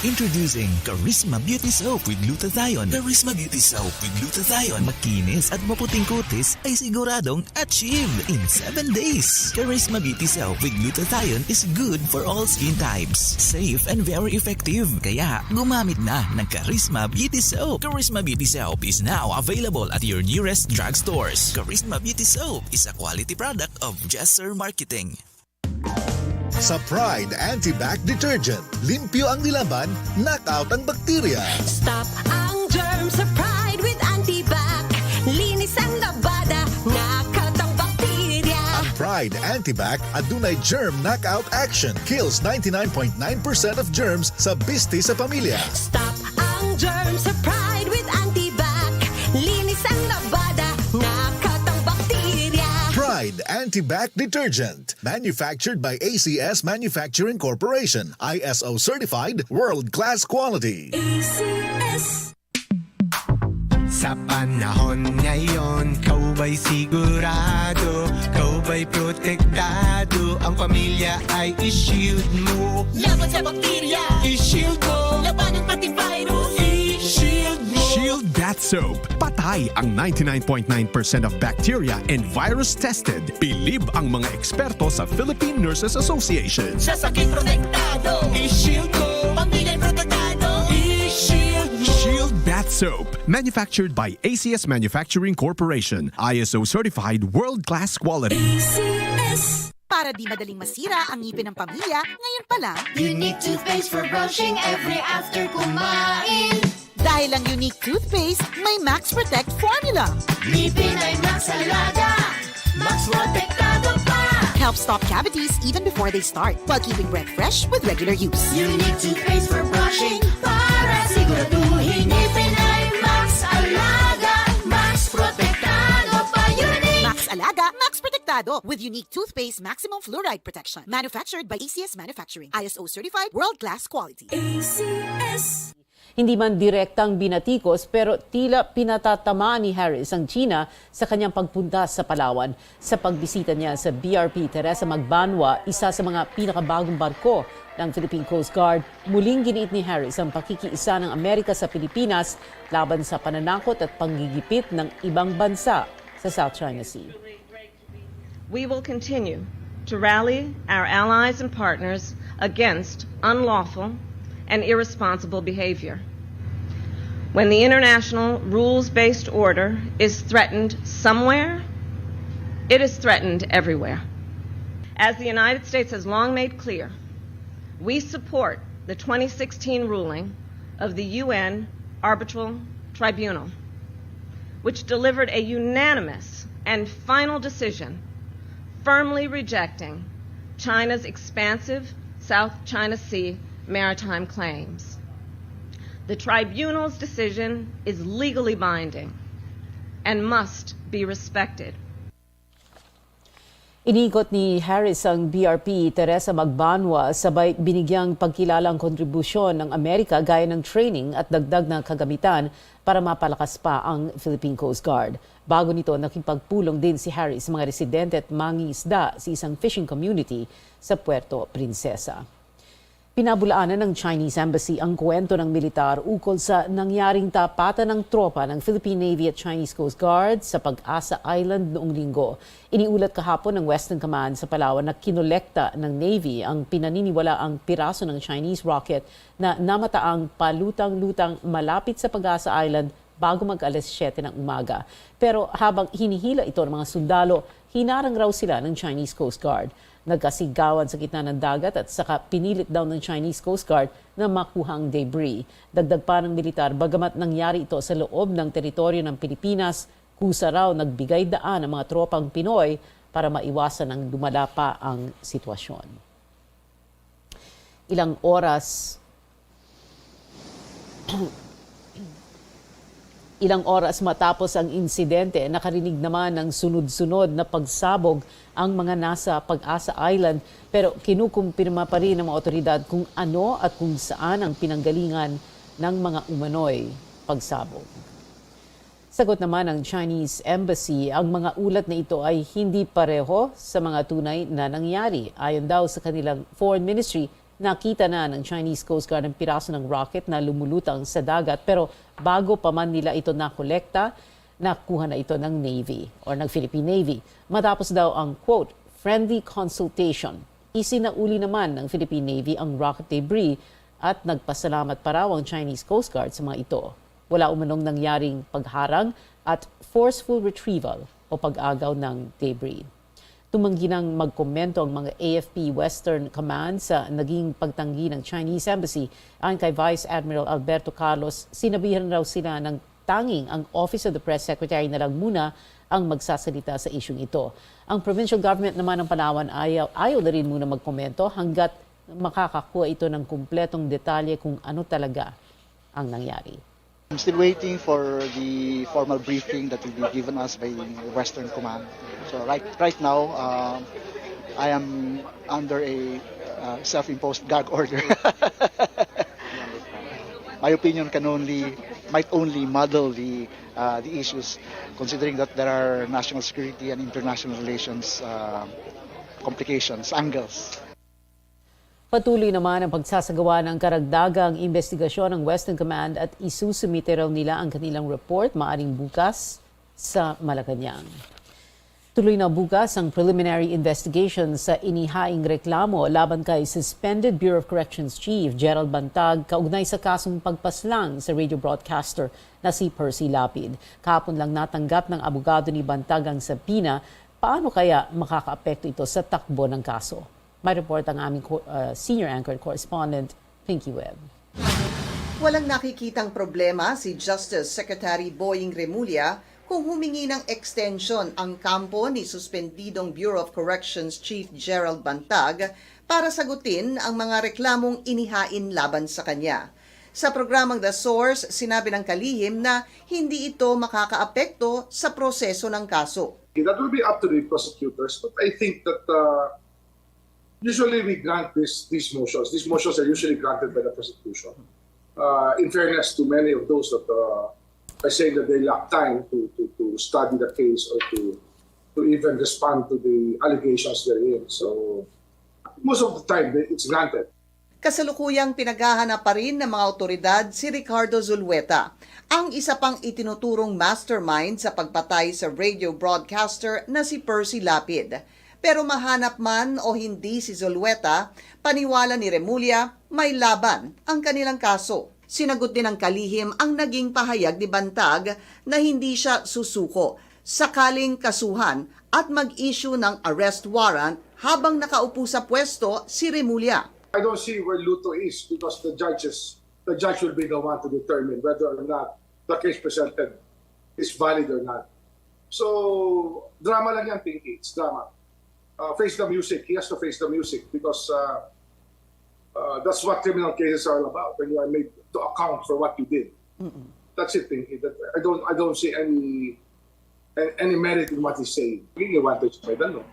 Introducing Charisma Beauty Soap with Glutathione. Charisma Beauty Soap with Glutathione. Makinis at maputing kutis ay siguradong achieve in 7 days. Charisma Beauty Soap with Glutathione is good for all skin types. Safe and very effective. Kaya gumamit na ng Charisma Beauty Soap. Charisma Beauty Soap is now available at your nearest drugstores. Charisma Beauty Soap is a quality product of Jesser Marketing.
Sa Pride Anti-Bac Detergent, limpyo ang nilaban, knockout ang bakterya.
Stop ang germs sa Pride with Antibac. Linis ang labada, knockout ang bakterya.
Ang Pride Anti-Bac adunay germ knockout action. Kills 99.9% of germs sa biste sa pamilya.
Stop ang germs sa Pride with Antibac. Linis ang labada, knockout ang bakterya.
Pride Anti-Bac Detergent. Manufactured by ACS Manufacturing Corporation. ISO certified, world-class quality.
ACS.
Sa panahon ngayon, kau ba'y sigurado? Kau ba'y protektado? Ang pamilya ay i-shield mo.
Laban sa bakterya,
I-shield mo.
laban ng pati virus, i-shield mo.
Shield That Soap. Patay ang 99.9% of bacteria and virus tested. Bilib ang mga eksperto sa Philippine Nurses Association.
Sa sakit protektado,
I-shield mo.
pamilya'y protektado, i-shield mo.
Shield That Soap. Manufactured by ACS Manufacturing Corporation. ISO certified, world-class quality.
ACS.
Para di madaling masira ang ngipin ng pamilya, ngayon pa lang.
Unique toothpaste for brushing every after kumain.
Dahil ang unique toothpaste, may Max Protect formula.
Ngipin ay Max Alaga, Max Protektado pa.
Helps stop cavities even before they start, while keeping breath fresh with regular use.
Unique toothpaste for brushing para siguraduhin ngipin ay Max Alaga, Max Protektado pa. Unique
Max Alaga, Max Protectado with unique toothpaste maximum fluoride protection. Manufactured by ACS Manufacturing. ISO certified, world-class quality.
ACS.
Hindi man direktang binatikos pero tila pinatatamaan ni Harris ang China sa kanyang pagpunta sa Palawan. Sa pagbisita niya sa BRP Teresa Magbanwa, isa sa mga pinakabagong barko ng Philippine Coast Guard, muling giniit ni Harris ang pakikiisa ng Amerika sa Pilipinas laban sa pananakot at panggigipit ng ibang bansa sa South China Sea.
We will continue to rally our allies and partners against unlawful and irresponsible behavior. When the international rules-based order is threatened somewhere, it is threatened everywhere. As the United States has long made clear, we support the 2016 ruling of the UN Arbitral Tribunal, which delivered a unanimous and final decision firmly rejecting China's expansive South China Sea maritime claims. The tribunal's decision is legally binding and must be respected.
Inikot ni Harris ang BRP Teresa Magbanwa sabay binigyang pagkilala ang kontribusyon ng Amerika gaya ng training at dagdag na kagamitan para mapalakas pa ang Philippine Coast Guard. Bago nito, nakipagpulong din si Harris sa mga residente at mangingisda sa isang fishing community sa Puerto Princesa. Pinabulaanan ng Chinese Embassy ang kwento ng militar ukol sa nangyaring tapatan ng tropa ng Philippine Navy at Chinese Coast Guard sa Pag-asa Island noong linggo. Iniulat kahapon ng Western Command sa Palawan na kinolekta ng Navy ang pinaniniwala ang piraso ng Chinese rocket na namataang palutang-lutang malapit sa Pag-asa Island bago mag-alas 7 ng umaga. Pero habang hinihila ito ng mga sundalo, hinarang raw sila ng Chinese Coast Guard. Nagkasigawan sa gitna ng dagat at saka pinilit daw ng Chinese Coast Guard na makuha ang debris. Dagdag pa ng militar, bagamat nangyari ito sa loob ng teritoryo ng Pilipinas, kusa raw nagbigay daan ang mga tropang Pinoy para maiwasan ang lumala pa ang sitwasyon. Ilang oras matapos ang insidente, nakarinig naman ng sunod-sunod na pagsabog ang mga nasa Pag-asa Island, pero kinukumpirma pa rin ng mga otoridad kung ano at kung saan ang pinanggalingan ng mga umano'y pagsabog. Sagot naman ng Chinese Embassy, ang mga ulat na ito ay hindi pareho sa mga tunay na nangyari. Ayon daw sa kanilang Foreign Ministry, Nakita na ng Chinese Coast Guard ang piraso ng rocket na lumulutang sa dagat pero bago pa man nila ito nakolekta, nakuha na ito ng Navy or ng Philippine Navy. Matapos daw ang quote, friendly consultation, isinauli naman ng Philippine Navy ang rocket debris at nagpasalamat pa raw ang Chinese Coast Guard sa mga ito. Wala umanong nangyaring pagharang at forceful retrieval o pag-agaw ng debris. Tumanggi nang magkomento ang mga AFP Western Command sa naging pagtanggi ng Chinese Embassy. Ayon kay Vice Admiral Alberto Carlos, sinabihan raw sila ng tanging ang Office of the Press Secretary na lang muna ang magsasalita sa isyung ito. Ang provincial government naman ng Palawan ayaw na rin muna magkomento hanggat makakakuha ito ng kumpletong detalye kung ano talaga ang nangyari.
I'm still waiting for the formal briefing that will be given us by the Western Command. So right now, I am under a self-imposed gag order. My opinion might only muddle the issues, considering that there are national security and international relations complications, angles.
Patuloy naman ang pagsasagawa ng karagdagang investigasyon ng Western Command at isusumite raw nila ang kanilang report maaring bukas sa Malacanang. Tuloy na bukas ang preliminary investigation sa inihaing reklamo laban kay suspended Bureau of Corrections Chief Gerald Bantag kaugnay sa kasong pagpaslang sa radio broadcaster na si Percy Lapid. Kahapon lang natanggap ng abogado ni Bantag ang sabina. Paano kaya makakaapekto ito sa takbo ng kaso? May report ang aming senior anchor correspondent, Pinky Webb.
Walang nakikitang problema si Justice Secretary Boying Remulla kung humingi ng extension ang kampo ni suspendidong Bureau of Corrections Chief Gerald Bantag para sagutin ang mga reklamong inihain laban sa kanya. Sa programang The Source, sinabi ng kalihim na hindi ito makakaapekto sa proseso ng kaso.
That will be up to the prosecutors, but I think that usually we grant these motions. These motions are usually granted by the prosecution. In fairness to many of those that are saying that they lack time to study the case or to even respond to the allegations therein. So most of the time, it's granted.
Kasalukuyang pinaghahanap pa rin ng mga otoridad si Ricardo Zulueta, ang isa pang itinuturong mastermind sa pagpatay sa radio broadcaster na si Percy Lapid. Pero mahanap man o hindi si Zulueta, paniwala ni Remulla, may laban ang kanilang kaso. Sinagot din ng kalihim ang naging pahayag ni Bantag na hindi siya susuko sakaling kasuhan at mag-issue ng arrest warrant habang nakaupo sa pwesto si Remulla.
I don't see where Luto is because the judge will be the one to determine whether or not the case presented is valid or not. So, drama lang yan, Pinky. It's drama. Face the music. He has to face the music because that's what criminal cases are all about. When you are made to account for what you did. That's it, Pinky. I don't see any merit in what he's saying. He wanted to say that, no?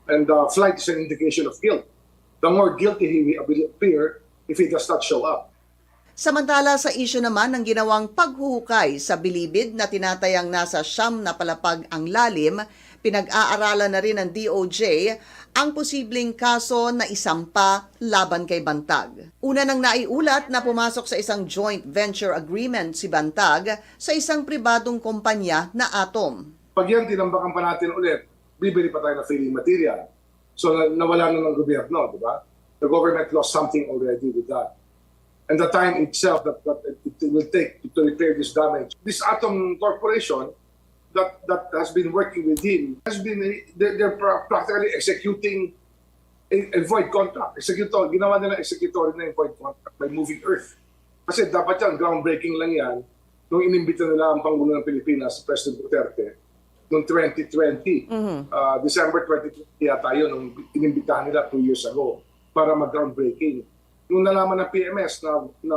And flight is an indication of guilt. The more guilty he will appear if he does not show up.
Samantala sa isyu naman ng ginawang paghuhukay sa bilibid na tinatayang nasa 9 na palapag ang lalim, pinag-aaralan na rin ng DOJ ang posibleng kaso na isampa laban kay Bantag. Una nang naiulat na pumasok sa isang joint venture agreement si Bantag sa isang pribadong kumpanya na Atom.
Pag yan tinambakan pa natin ulit, bibili pa tayo ng filling material. So nawala na ng gobyerno, di ba? The government lost something already with that. And the time itself that it will take to repair this damage. This Atom Corporation that has been working with him has been, they're practically executing a void contract. Ginawa nila executory na yung void contract by moving earth. Kasi dapat yan, groundbreaking lang yan, nung inimbita nila ang Pangulo ng Pilipinas, President Duterte, noong 2020, December 2020 yata yun, nung inimbitahan nila 2 years ago para mag-groundbreaking. Nung nalaman ng PMS na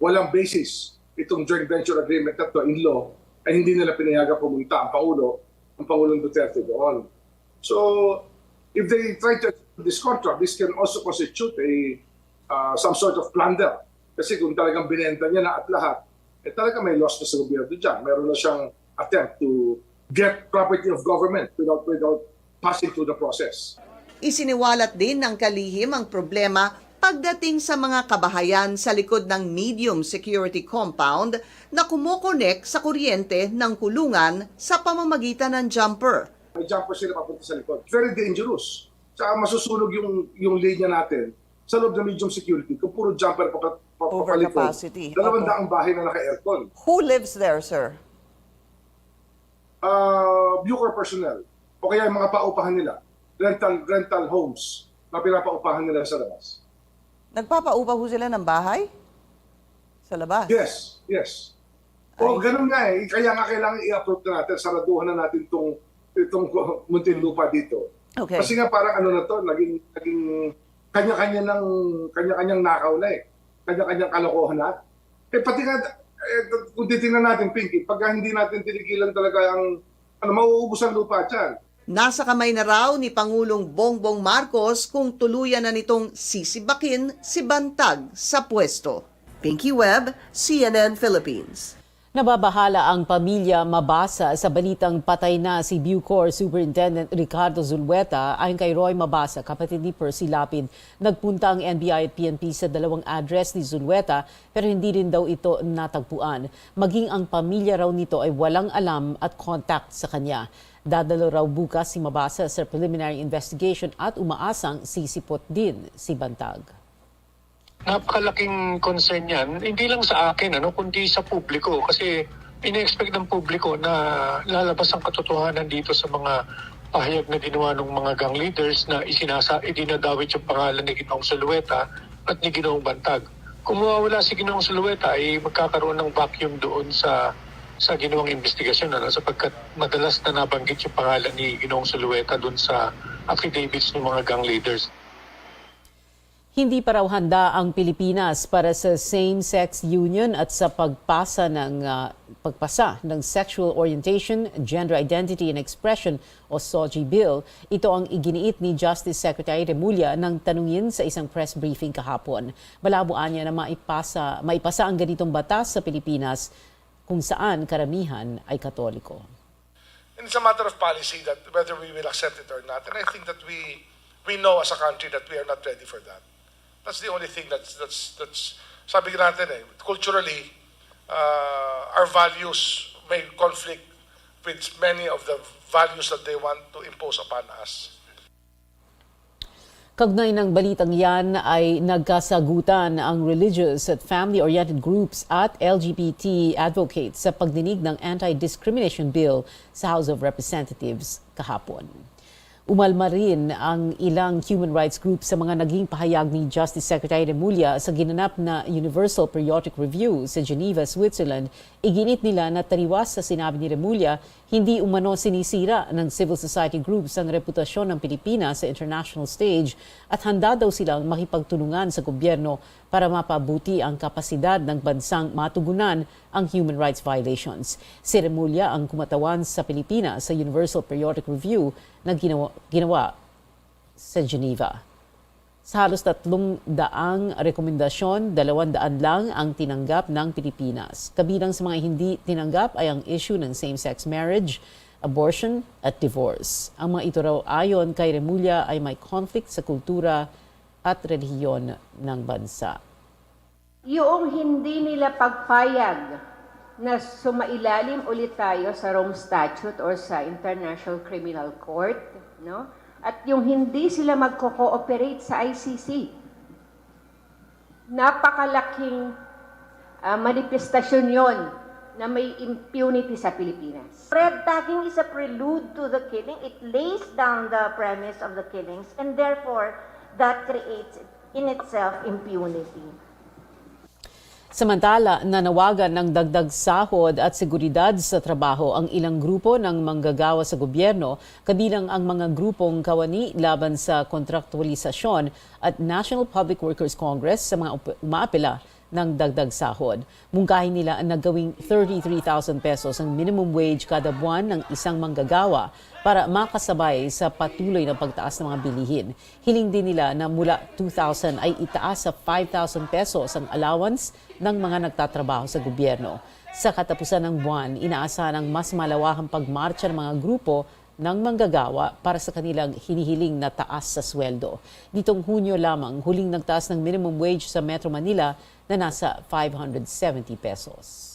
walang basis itong joint venture agreement na to in law, ay hindi nila pinayagan pumunta ang Pangulong Duterte doon. So, if they try to execute this contract, this can also constitute some sort of plunder. Kasi kung talagang binenta niya na at lahat, talaga may loss na sa gobyerno dyan. Meron na siyang attempt to get property of government without passing through the process.
Isiniwalat din ng kalihim ang problema pagdating sa mga kabahayan sa likod ng medium security compound na kumokonek sa kuryente ng kulungan sa pamamagitan ng jumper.
May jumper sila papunta sa likod. Very dangerous. Saka masusunog yung linya natin sa loob ng medium security kung puro jumper papalikod.
Overcapacity.
200 bahay na naka-aircon.
Who lives there, sir?
Bucor personnel. O kaya yung mga paupahan nila. Rental homes na pinapaupahan nila sa labas.
Nagpapaupa ho sila ng bahay? Sa labas?
Yes. O ganun nga eh. Kaya nga kailangan i-approve na natin, saraduhan na natin itong Muntinlupa dito.
Okay.
Kasi nga parang ano na to, naging kanya-kanyang nakaw na eh. Kanya-kanyang kalokohan na. Pati nga, kung titingnan natin, Pinky, pag hindi natin tinigilan talaga ang mauubos ang lupa dyan.
Nasa kamay na raw ni Pangulong Bongbong Marcos kung tuluyan na nitong sisibakin si Bantag sa pwesto. Pinky Webb, CNN Philippines.
Nababahala ang pamilya Mabasa sa balitang patay na si Bucor Superintendent Ricardo Zulueta. Ayon kay Roy Mabasa, kapatid ni Percy Lapid, nagpunta ang NBI at PNP sa dalawang address ni Zulueta pero hindi rin daw ito natagpuan. Maging ang pamilya raw nito ay walang alam at contact sa kanya. Dadalo raw bukas si Mabasa sa preliminary investigation at umaasang sisipot din si Bantag.
Napakalaking concern yan, hindi lang sa akin, kundi sa publiko. Kasi ina-expect ng publiko na lalabas ang katotohanan dito sa mga pahayag na ginawa ng mga gang leaders na idinadawit yung pangalan ni Ginoong Zulueta at ni Ginoong Bantag. Kung mawawala si Ginoong Zulueta, ay magkakaroon ng vacuum doon sa ginawang investigasyon, sapagkat madalas na nabanggit yung pangalan ni Ginoong Zulueta doon sa affidavits ng mga gang leaders.
Hindi pa raw handa ang Pilipinas para sa same-sex union at sa pagpasa ng Sexual Orientation, Gender Identity and Expression o SOGI Bill. Ito ang iginiit ni Justice Secretary Remulla nang tanungin sa isang press briefing kahapon. Balabuan niya na maipasa ang ganitong batas sa Pilipinas kung saan karamihan ay Katoliko.
And it's a matter of policy that whether we will accept it or not. And I think that we know as a country that we are not ready for that. That's the only thing that's sabi natin culturally, our values may conflict with many of the values that they want to impose upon us.
Kaugnay ng balitang yan ay nagkasagutan ang religious at family-oriented groups at LGBT advocates sa pagdinig ng anti-discrimination bill sa House of Representatives kahapon. Umalma rin ang ilang human rights groups sa mga naging pahayag ni Justice Secretary Remulla sa ginanap na Universal Periodic Review sa Geneva, Switzerland. Iginit nila na taliwas sa sinabi ni Remulla, hindi umano sinisira ng civil society groups ang reputasyon ng Pilipinas sa international stage at handa daw silang makipagtulungan sa gobyerno para mapabuti ang kapasidad ng bansang matugunan ang human rights violations. Si Remulla ang kumatawan sa Pilipinas sa Universal Periodic Review na ginawa sa Geneva. Sa halos 300 rekomendasyon, 200 lang ang tinanggap ng Pilipinas. Kabilang sa mga hindi tinanggap ay ang issue ng same-sex marriage, abortion at divorce. Ang mga ito raw ayon kay Remulla ay may conflict sa kultura at relihiyon ng bansa.
Yung hindi nila pagpayag na sumailalim ulit tayo sa Rome Statute or sa International Criminal Court, at yung hindi sila magko-cooperate sa ICC. Napakalaking manifestasyon yon na may impunity sa Pilipinas.
Red tagging is a prelude to the killing. It lays down the premise of the killings and therefore that creates in itself impunity.
Samantala, nanawagan ng dagdag sahod at seguridad sa trabaho ang ilang grupo ng manggagawa sa gobyerno, kabilang ang mga grupong kawani laban sa kontraktualisasyon at National Public Workers Congress sa mga umaapela ng dagdag sahod. Mungkahin nila ang nagawing 33,000 pesos ang minimum wage kada buwan ng isang manggagawa para makasabay sa patuloy na pagtaas ng mga bilihin. Hiling din nila na mula 2,000 ay itaas sa 5,000 pesos ang allowance ng mga nagtatrabaho sa gobyerno. Sa katapusan ng buwan, inaasahan ang mas malawakang pagmarcha ng mga grupo ng manggagawa para sa kanilang hinihiling na taas sa sweldo. Nitong Hunyo lamang, huling nagtaas ng minimum wage sa Metro Manila na nasa 570 pesos.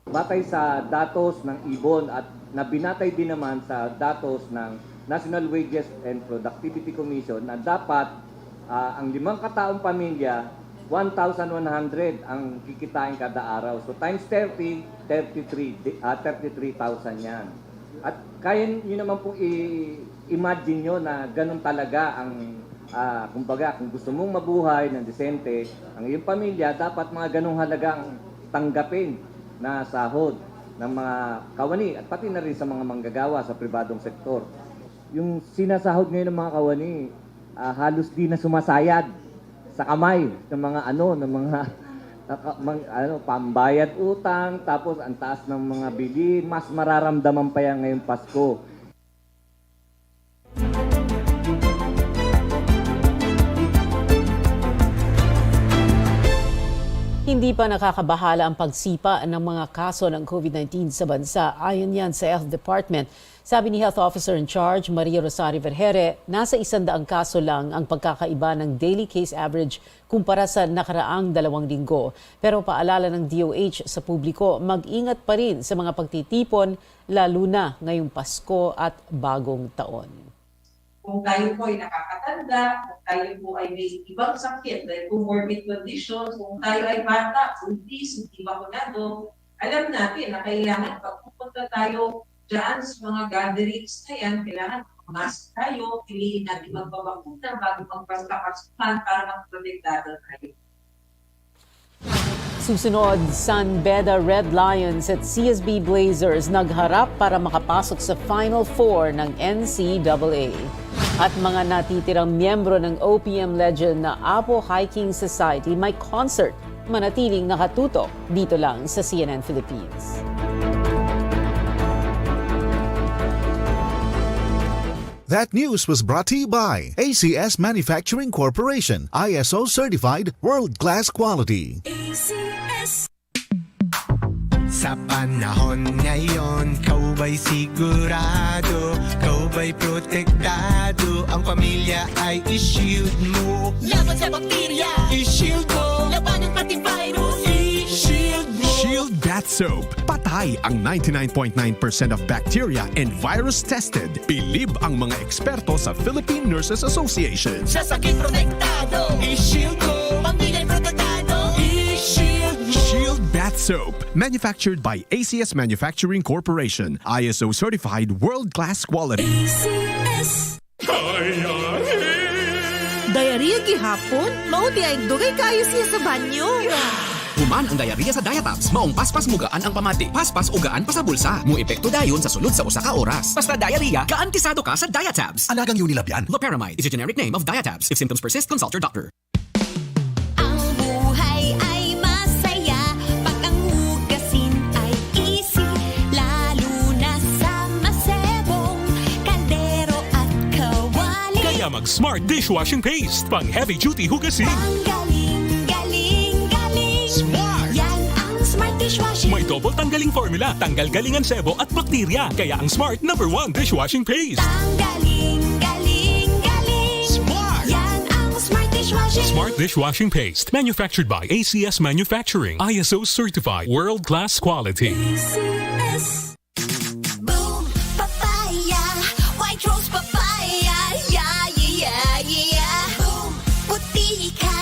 Batay sa datos ng ibon at nabinatay din naman sa datos ng National Wages and Productivity Commission na dapat ang 5 kataong pamilya, 1,100 ang kikitain kada araw. So times 30, 33,000 yan. At kaya nyo naman pong i-imagine nyo na ganun talaga ang, kumbaga, kung gusto mong mabuhay ng desente, ang iyong pamilya, dapat mga ganung halagang tanggapin na sahod ng mga kawani at pati na rin sa mga manggagawa sa pribadong sektor. Yung sinasahod ngayon ng mga kawani, halos di na sumasayad sa kamay ng mga pambayad utang, tapos ang taas ng mga bilhin, mas mararamdaman pa yan ngayong Pasko.
Hindi pa nakakabahala ang pagsipa ng mga kaso ng COVID-19 sa bansa. Ayon yan sa Health Department. Sabi ni Health Officer in Charge, Maria Rosario Vergere, nasa 100 kaso lang ang pagkakaiba ng daily case average kumpara sa nakaraang 2 linggo. Pero paalala ng DOH sa publiko, mag-ingat pa rin sa mga pagtitipon, lalo na ngayong Pasko at Bagong Taon.
Kung tayo po ay nakakatanda, kung tayo po ay may ibang sakit, may comorbid conditions, kung tayo ay bata, buntis, hindi bakunado, alam natin na kailangan pag pupunta tayo dyan sa mga gatherings na yan, kailangan mask tayo, piliin natin magbabakuna bago magpastakasuhan para magprotektado tayo.
Susunod, San Beda Red Lions at CSB Blazers nagharap para makapasok sa Final Four ng NCAA. At mga natitirang miyembro ng OPM legend na Apo Hiking Society may concert. Manatiling nakatutok dito lang sa CNN Philippines.
That news was brought to you by ACS Manufacturing Corporation, ISO certified world-class quality.
ACS.
Sa panahon ngayon, kau ba'y sigurado? Kau ba'y protektado? Ang pamilya ay i-shield mo.
Laban sa bakterya,
I-shield mo.
laban ng pati virus,
I-shield mo.
Shield Bath Soap. Patay ang 99.9% of bacteria and virus tested. Bilib ang mga eksperto sa Philippine Nurses Association.
sa sakit protektado,
I-shield mo.
pamilya protektado,
I-shield mo.
Shield Bath Soap. Manufactured by ACS Manufacturing Corporation. ISO certified world-class quality.
ACS.
Diarrhea gihapon? Mauti ay dugay kayo siya sa banyo.
Human ang diarrhea sa Diatabs. Maong paspas mugaan ang pamati. Paspas ugaan pa sa bulsa. Mu epekto dayon sa sulod sa usa ka oras. Basta diarrhea, kaantisado ka sa Diatabs. Alagang Unilab yan. Loperamide is a generic name of Diatabs. If symptoms persist, consult your doctor.
Ang buhay ay masaya pag ang hugasin ay easy, lalo na sa masebong kaldero at kawali.
Kaya mag-Smart Dishwashing Paste. Pang heavy-duty hugasin.
Ang galing, galing, galing.
Smart!
Yan ang Smart Dishwashing.
May double tanggaling formula. Tanggal galingan sebo at bakterya. Kaya ang Smart #1 Dishwashing Paste.
Ang galing, galing, galing.
Smart!
Yan ang Smart Dishwashing.
Smart Dishwashing Paste. Manufactured by ACS Manufacturing. ISO certified. World-class quality.
ACS. Boom, papaya, white rose papaya, yeah, yeah, yeah. Boom, puti ka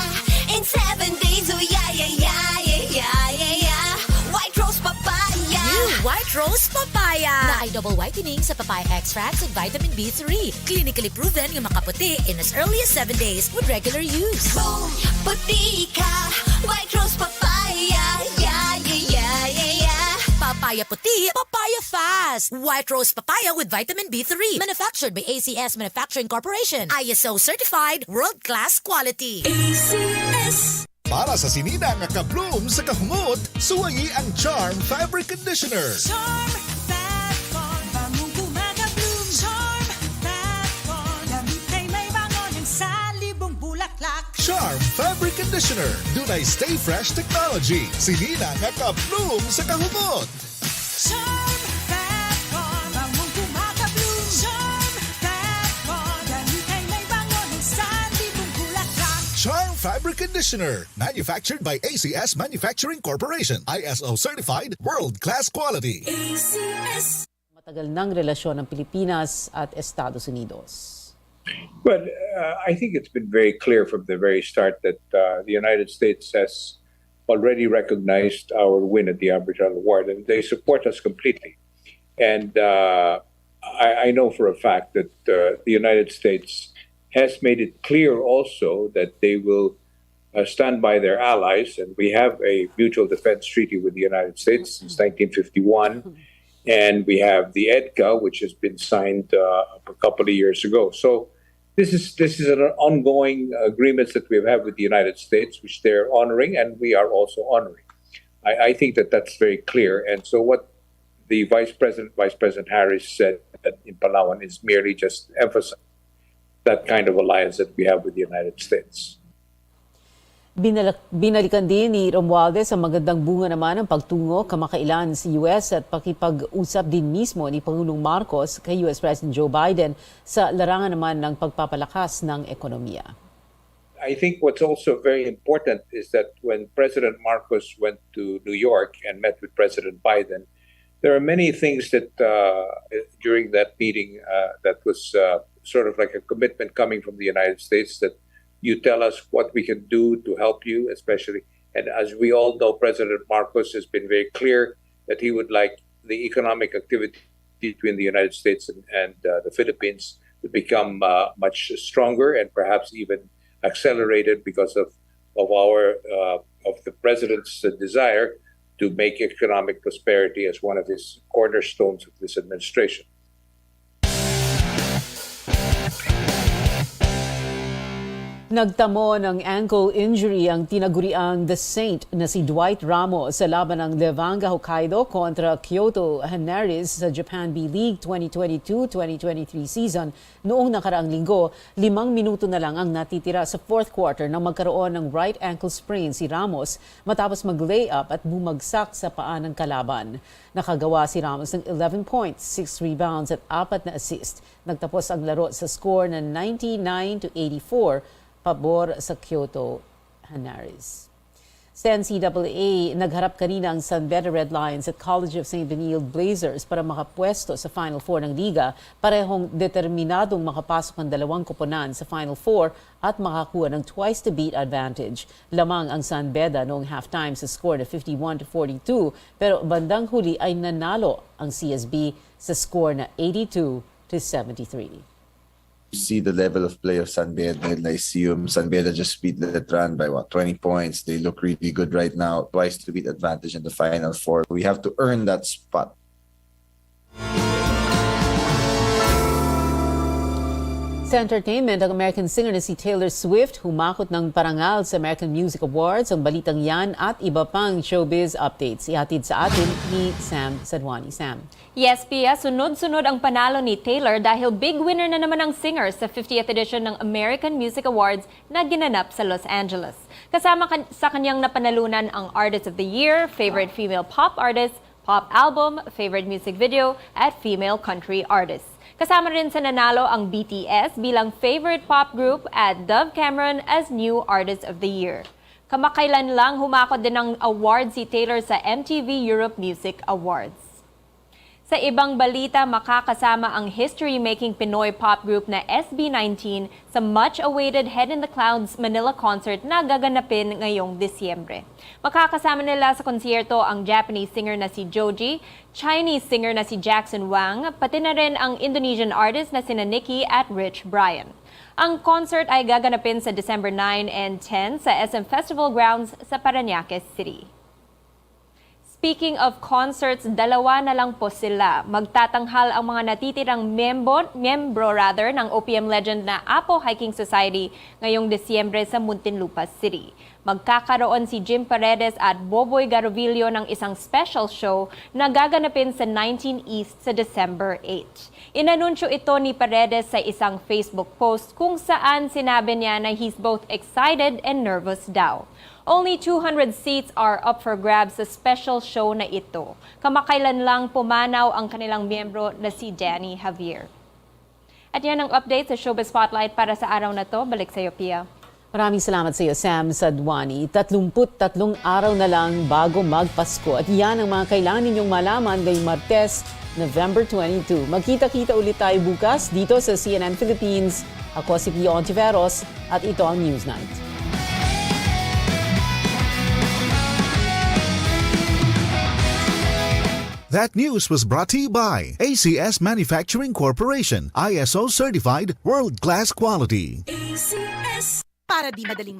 in 7 days, oh yeah, yeah, yeah, yeah, yeah, yeah. White rose papaya.
New White Rose Papaya na ay double whitening sa papaya extracts and vitamin B3. Clinically proven yung makaputi in as early as 7 days with regular use.
Boom, puti ka, white rose papaya, yeah, yeah, yeah, yeah, yeah.
Papaya puti, papaya fast. White Rose Papaya with vitamin B3. Manufactured by ACS Manufacturing Corporation. ISO certified world-class quality.
ACS.
Para sa sinina nga ka-bloom sa kahungot, suwayi ang Charm Fabric Conditioner.
Charm Fat Con, bangong kumaka-bloom. Charm Fat Con, damit ay may bangon ng salibong bulaklak.
Charm Fabric Conditioner. Dunay Stay Fresh Technology. Sinina nga ka-bloom sa kahungot.
Charm Fat Con, bangong kumaka-bloom. Charm
Conditioner. Manufactured by ACS Manufacturing Corporation. ISO certified, world-class quality.
ACS.
Matagal ng relasyon ng Pilipinas at Estados Unidos.
Well, I think it's been very clear from the very start that the United States has already recognized our win at the Arbitral Award, and they support us completely. And I know for a fact that the United States has made it clear also that they will stand by their allies, and we have a mutual defense treaty with the United States since 1951, and we have the EDCA, which has been signed a couple of years ago. So this is an ongoing agreements that we have with the United States, which they're honoring, and we are also honoring. I think that that's very clear. And so what the Vice President Harris said in Palawan is merely just emphasize that kind of alliance that we have with the United States.
Binalikan din ni Romualdez ang magandang bunga naman ng pagtungo kamakailan sa US at pakipag-usap din mismo ni Pangulong Marcos kay US President Joe Biden sa larangan naman ng pagpapalakas ng ekonomiya.
I think what's also very important is that when President Marcos went to New York and met with President Biden, there are many things that during that meeting that was sort of like a commitment coming from the United States that you tell us what we can do to help you, especially. And as we all know, President Marcos has been very clear that he would like the economic activity between the United States and the Philippines to become much stronger and perhaps even accelerated because of the president's desire to make economic prosperity as one of his cornerstones of this administration.
Nagtamo ng ankle injury ang tinaguriang The Saint na si Dwight Ramos sa laban ng Levanga Hokkaido kontra Kyoto Hanaris sa Japan B-League 2022-2023 season noong nakaraang linggo. 5 minuto na lang ang natitira sa fourth quarter nang magkaroon ng right ankle sprain si Ramos matapos mag-layup at bumagsak sa paa ng kalaban. Nakagawa si Ramos ng 11 points, 6 rebounds at 4 na assist. Nagtapos ang laro sa score na 99-84 pabor sa Kyoto Hanaris. Sa NCAA, nagharap kanina ang San Beda Red Lions at College of St. Benilde Blazers para makapwesto sa Final Four ng Liga. Parehong determinadong makapasok ang dalawang koponan sa Final Four at makakuha ng twice-to-beat advantage. Lamang ang San Beda noong halftime sa score na 51-42, pero bandang huli ay nanalo ang CSB sa score na 82-73.
See the level of play of San Beda and Lyceum. San Beda just beat the Letran by 20 points. They look really good right now. Twice to beat advantage in the Final Four. We have to earn that spot.
Sa entertainment, ang American singer na si Taylor Swift humakot ng parangal sa American Music Awards. Ang balitang yan at iba pang showbiz updates. Ihatid sa atin ni Sam Sadwani. Sam.
Yes, Pia, sunod-sunod ang panalo ni Taylor dahil big winner na naman ang singer sa 50th edition ng American Music Awards na ginanap sa Los Angeles. Kasama sa kanyang napanalunan ang Artist of the Year, Favorite Female Pop Artist, Pop Album, Favorite Music Video, at Female Country Artist. Kasama rin sa nanalo ang BTS bilang favorite pop group at Dove Cameron as New Artist of the Year. Kamakailan lang humakot din ng award si Taylor sa MTV Europe Music Awards. Sa ibang balita, makakasama ang history-making Pinoy pop group na SB19 sa much-awaited Head in the Clouds Manila concert na gaganapin ngayong Disyembre. Makakasama nila sa konsyerto ang Japanese singer na si Joji, Chinese singer na si Jackson Wang, pati na rin ang Indonesian artist na sina Nicky at Rich Brian. Ang concert ay gaganapin sa December 9 and 10 sa SM Festival Grounds sa Parañaque City. Speaking of concerts, 2 na lang po sila. Magtatanghal ang mga natitirang membro ng OPM legend na Apo Hiking Society ngayong Disyembre sa Muntinlupa City. Magkakaroon si Jim Paredes at Boboy Garovillo ng isang special show na gaganapin sa 19 East sa December 8. Inanunsyo ito ni Paredes sa isang Facebook post kung saan sinabi niya na he's both excited and nervous daw. Only 200 seats are up for grabs sa special show na ito. Kamakailan lang pumanaw ang kanilang miyembro na si Danny Javier. At yan ang update sa Showbiz Spotlight para sa araw na to. Balik sa iyo, Pia.
Maraming salamat sa iyo, Sam Sadwani. 33 araw na lang bago magpasko at yan ang mga kailangan ninyong malaman ngayong Martes, November 22. Magkita-kita ulit tayo bukas dito sa CNN Philippines. Ako si Pio Ontiveros at ito ang Newsnight.
That news was brought to you by ACS Manufacturing Corporation, ISO certified, world-class quality.
ACS. Para di madaling